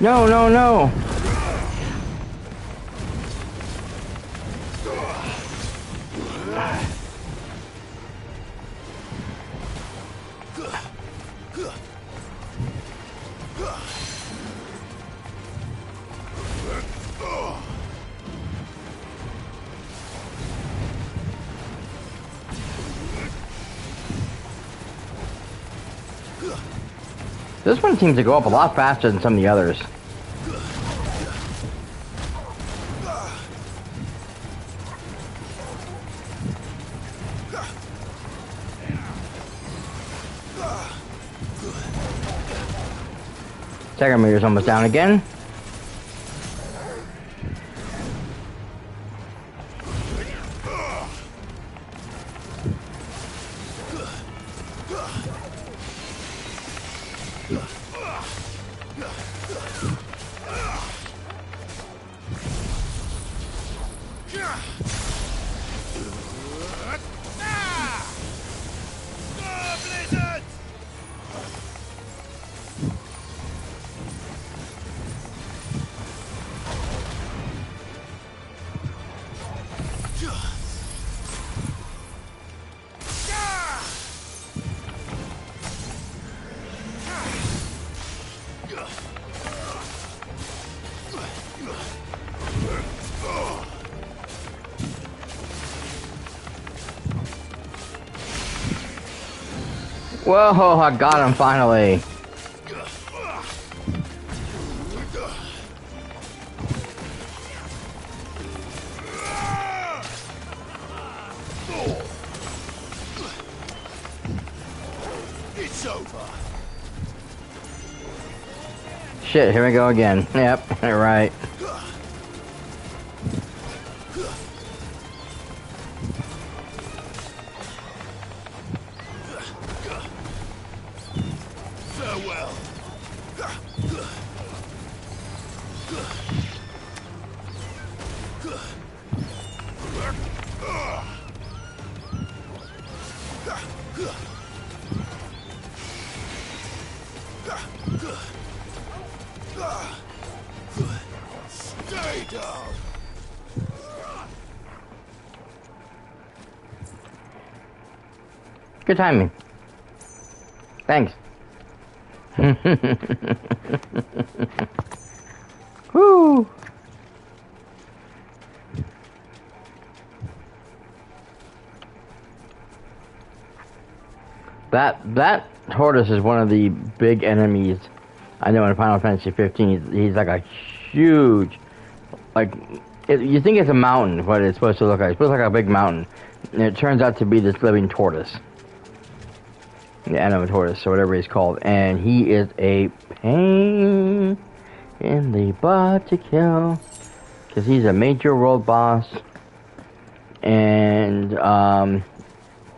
No, no, no! This one seems to go up a lot faster than some of the others. Second meter's almost down again. Whoa, I got him finally. It's over. Shit, here we go again. Yep, right. Farewell. Stay down. Good timing. Thanks. Woo! That tortoise is one of the big enemies I know in Final Fantasy 15. He's like a huge, like, you think it's a mountain, what it's supposed to look like. It's supposed to look like a big mountain. And it turns out to be this living tortoise. The anima tortoise, or whatever he's called. And he is a pain in the butt to kill. Because he's a major world boss. And,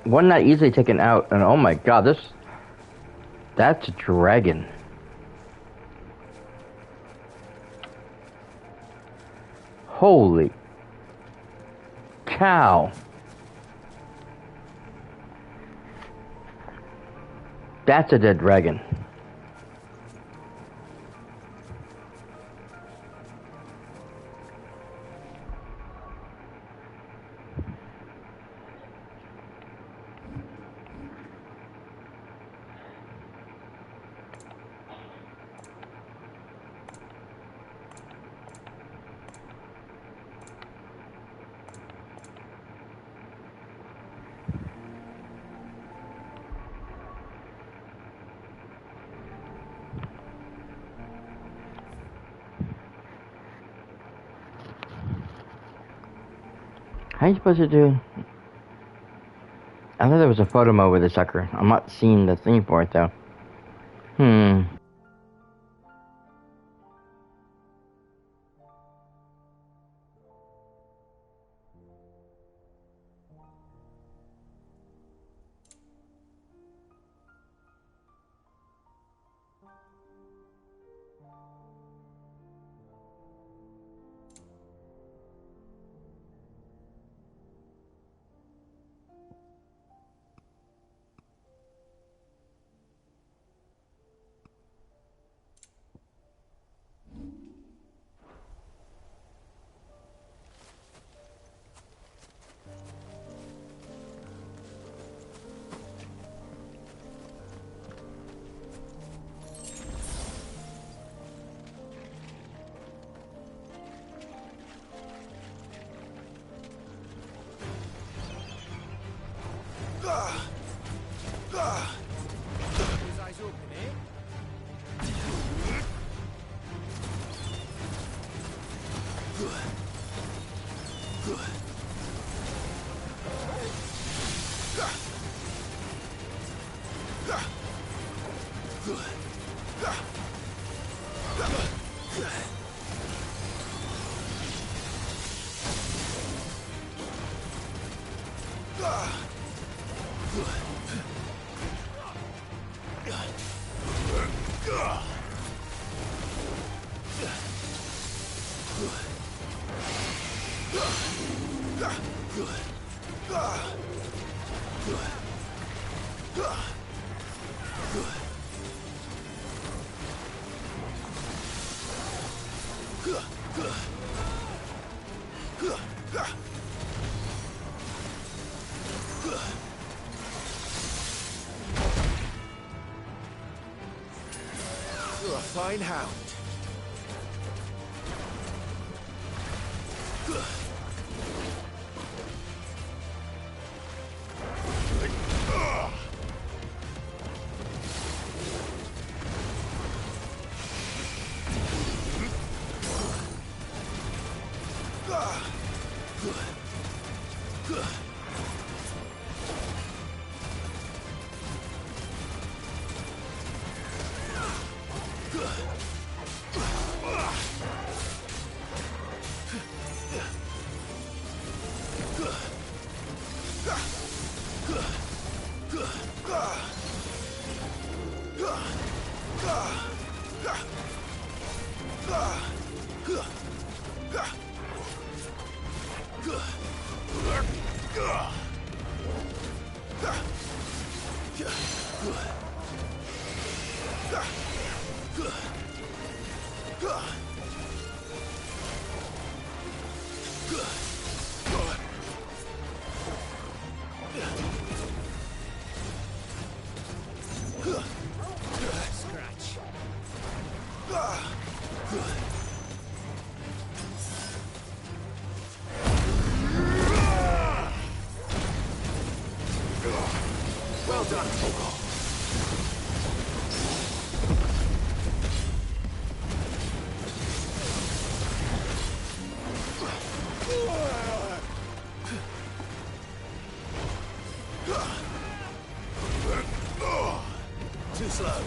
one not easily taken out. And oh my god, that's a dragon. Holy cow. That's a dead dragon. How are you supposed to do? I thought there was a photo mode with the sucker. I'm not seeing the thing for it though. His eyes open, eh? You're a fine hound. done, Togo. Too slow.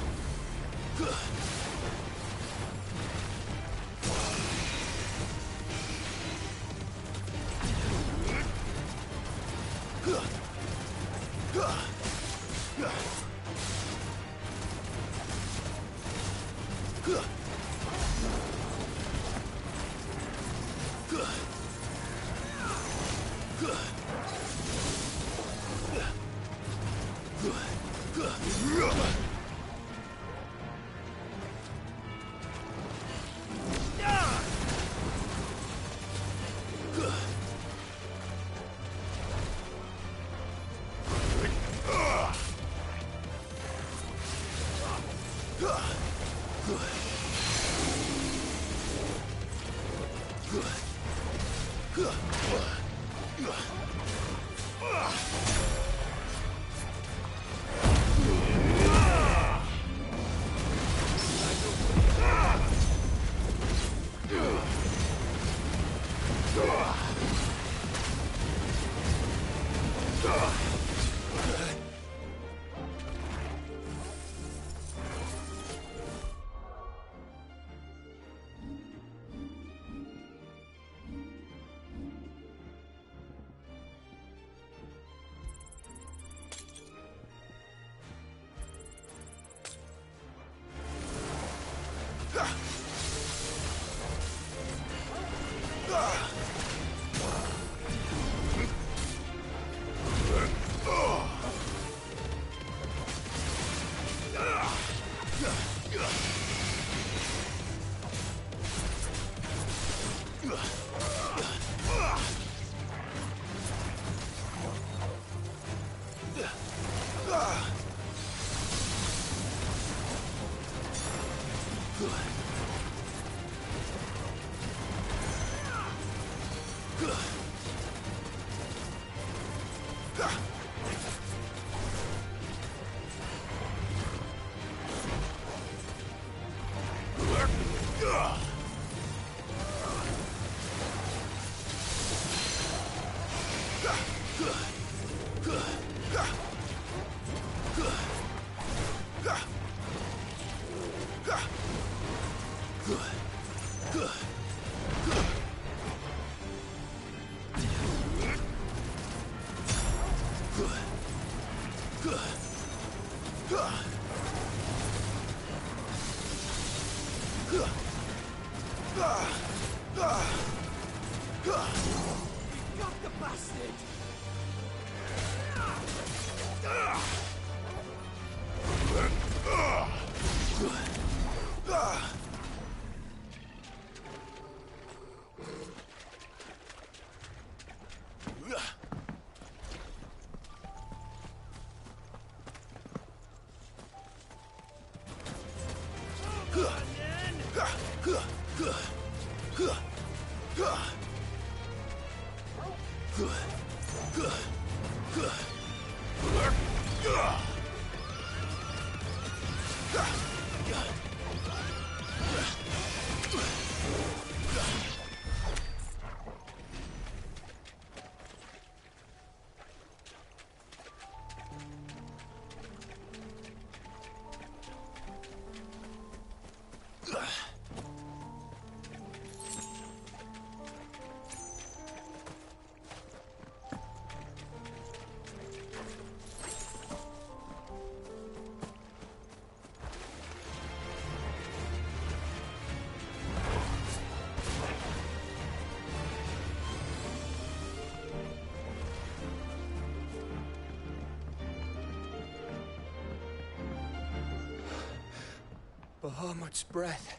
Bahamut's breath.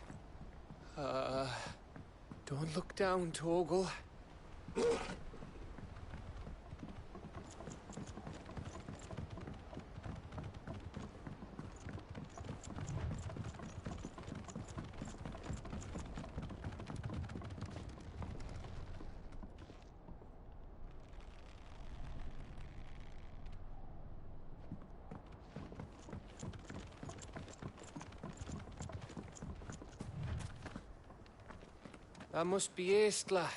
Don't look down, Torgal. That must be Estla.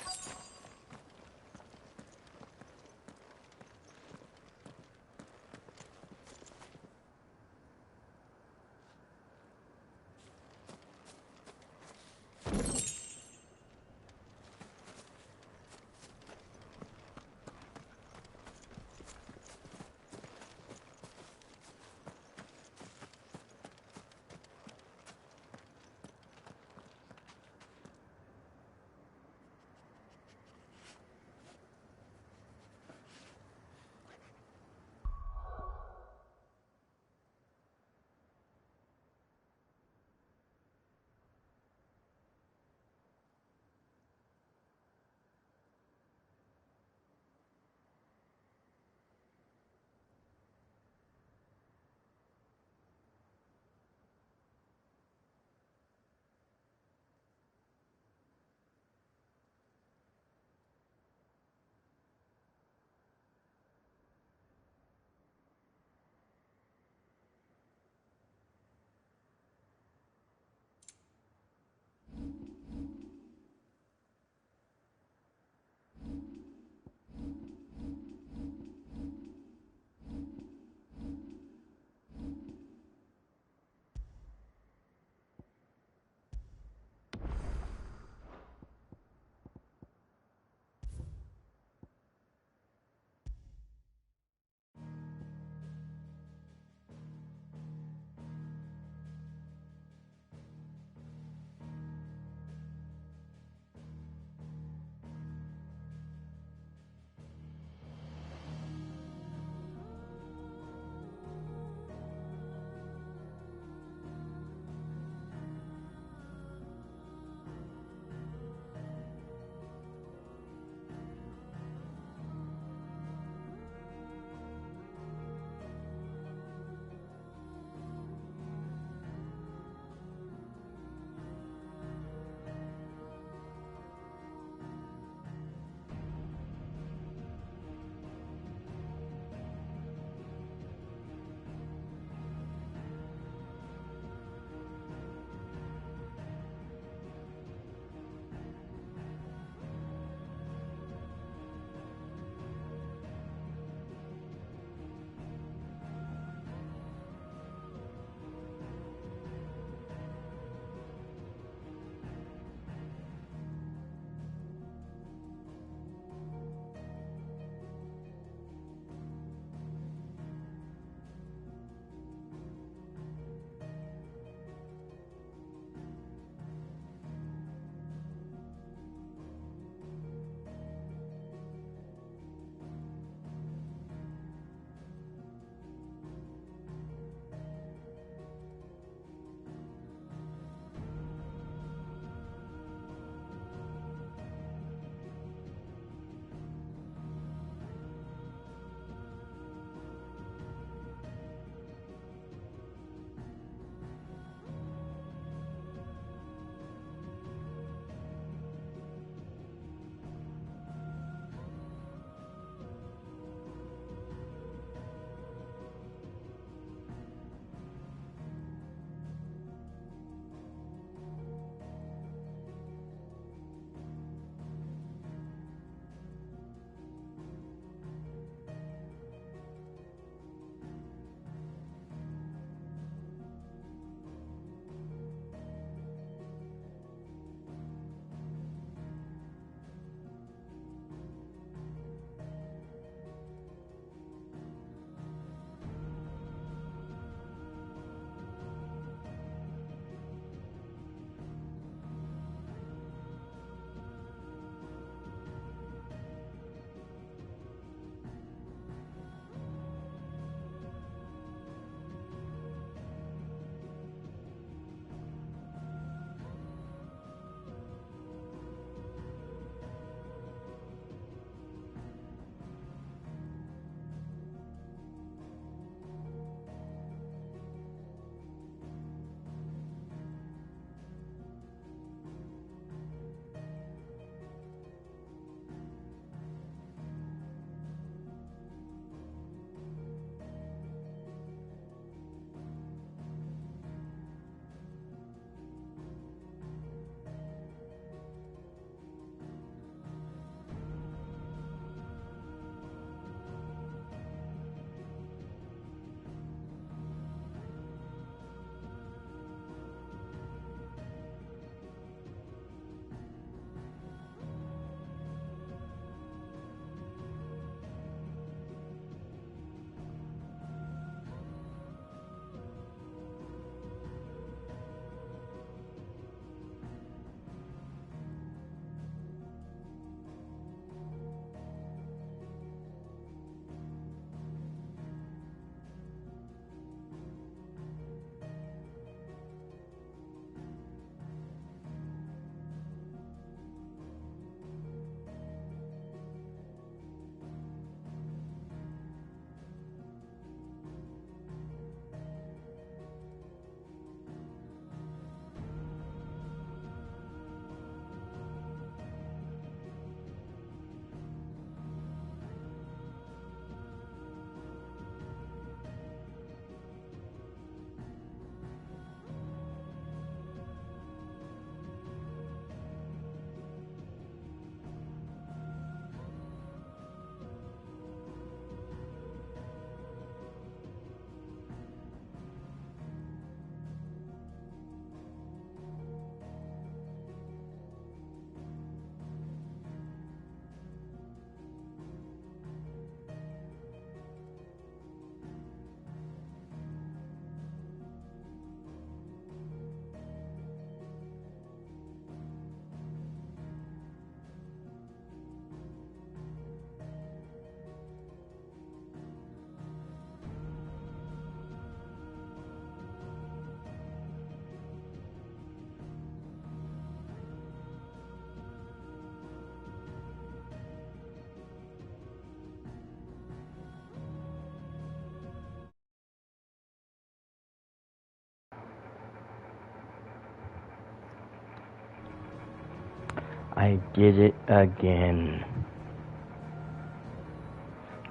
I did it again.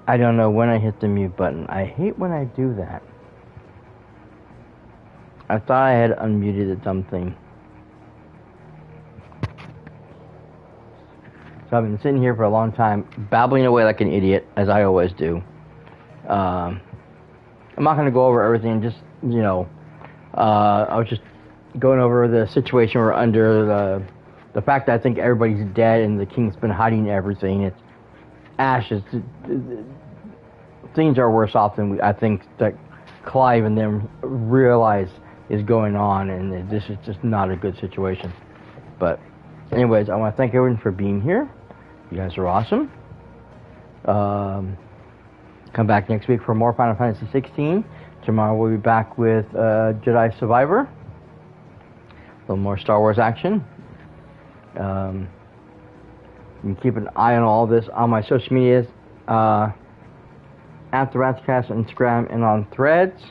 I don't know when I hit the mute button. I hate when I do that. I thought I had unmuted the dumb thing. So I've been sitting here for a long time, babbling away like an idiot, as I always do. I'm not going to go over everything, just, you know, I was just going over the situation we're under, the fact that I think everybody's dead and the king's been hiding everything. It's ashes. Things are worse off than I think that Clive and them realize is going on, and this is just not a good situation. But anyways, I want to thank everyone for being here. You guys are awesome. Come back next week for more Final Fantasy XVI. Tomorrow we'll be back with Jedi Survivor. A little more Star Wars action. You can keep an eye on all this on my social medias. At the Ratscast on Instagram and on Threads.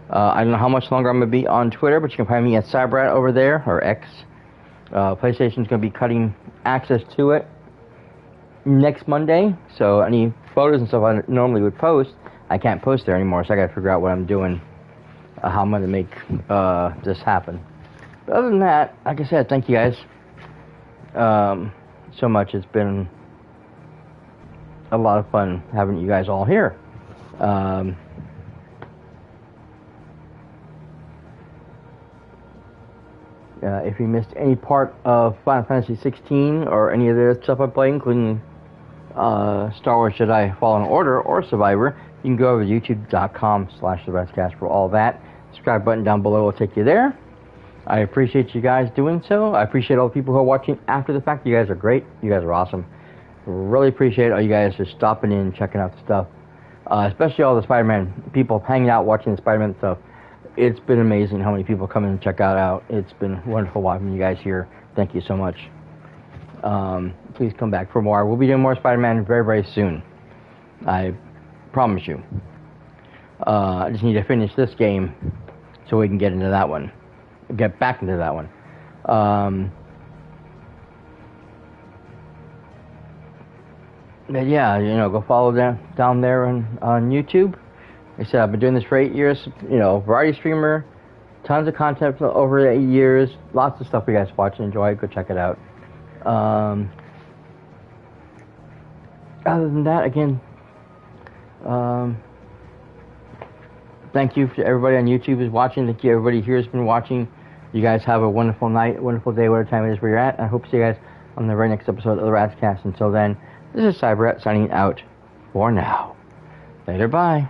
I don't know how much longer I'm going to be on Twitter, but you can find me at cyperrat over there, or X. PlayStation's going to be cutting access to it next Monday, so any photos and stuff I normally would post, I can't post there anymore, so I got to figure out what I'm doing, how I'm going to make this happen. But other than that, like I said, thank you guys so much. It's been a lot of fun having you guys all here. If you missed any part of Final Fantasy XVI or any of the stuff I play, including Star Wars Jedi Fallen Order or Survivor, you can go over to youtube.com/TheRatscast for all that. Subscribe button down below will take you there. I appreciate you guys doing so. I appreciate all the people who are watching after the fact. You guys are great. You guys are awesome. Really appreciate all you guys just stopping in, checking out the stuff. Especially all the Spider-Man people hanging out, watching the Spider-Man stuff. It's been amazing how many people come in and check that out. It's been wonderful watching you guys here. Thank you so much. Please come back for more. We'll be doing more Spider-Man very, very soon. I promise you. I just need to finish this game so we can get into that one. Get back into that one. But yeah, you know, go follow down there on YouTube. Like I said, I've been doing this for 8 years. You know, variety streamer, tons of content for over 8 years. Lots of stuff you guys watch and enjoy. Go check it out. Other than that, again, thank you to everybody on YouTube who's watching. Thank you everybody here who's been watching. You guys have a wonderful night, wonderful day, whatever time it is where you're at. I hope to see you guys on the very next episode of the Ratscast. Until then, this is cyperrat signing out for now. Later, bye.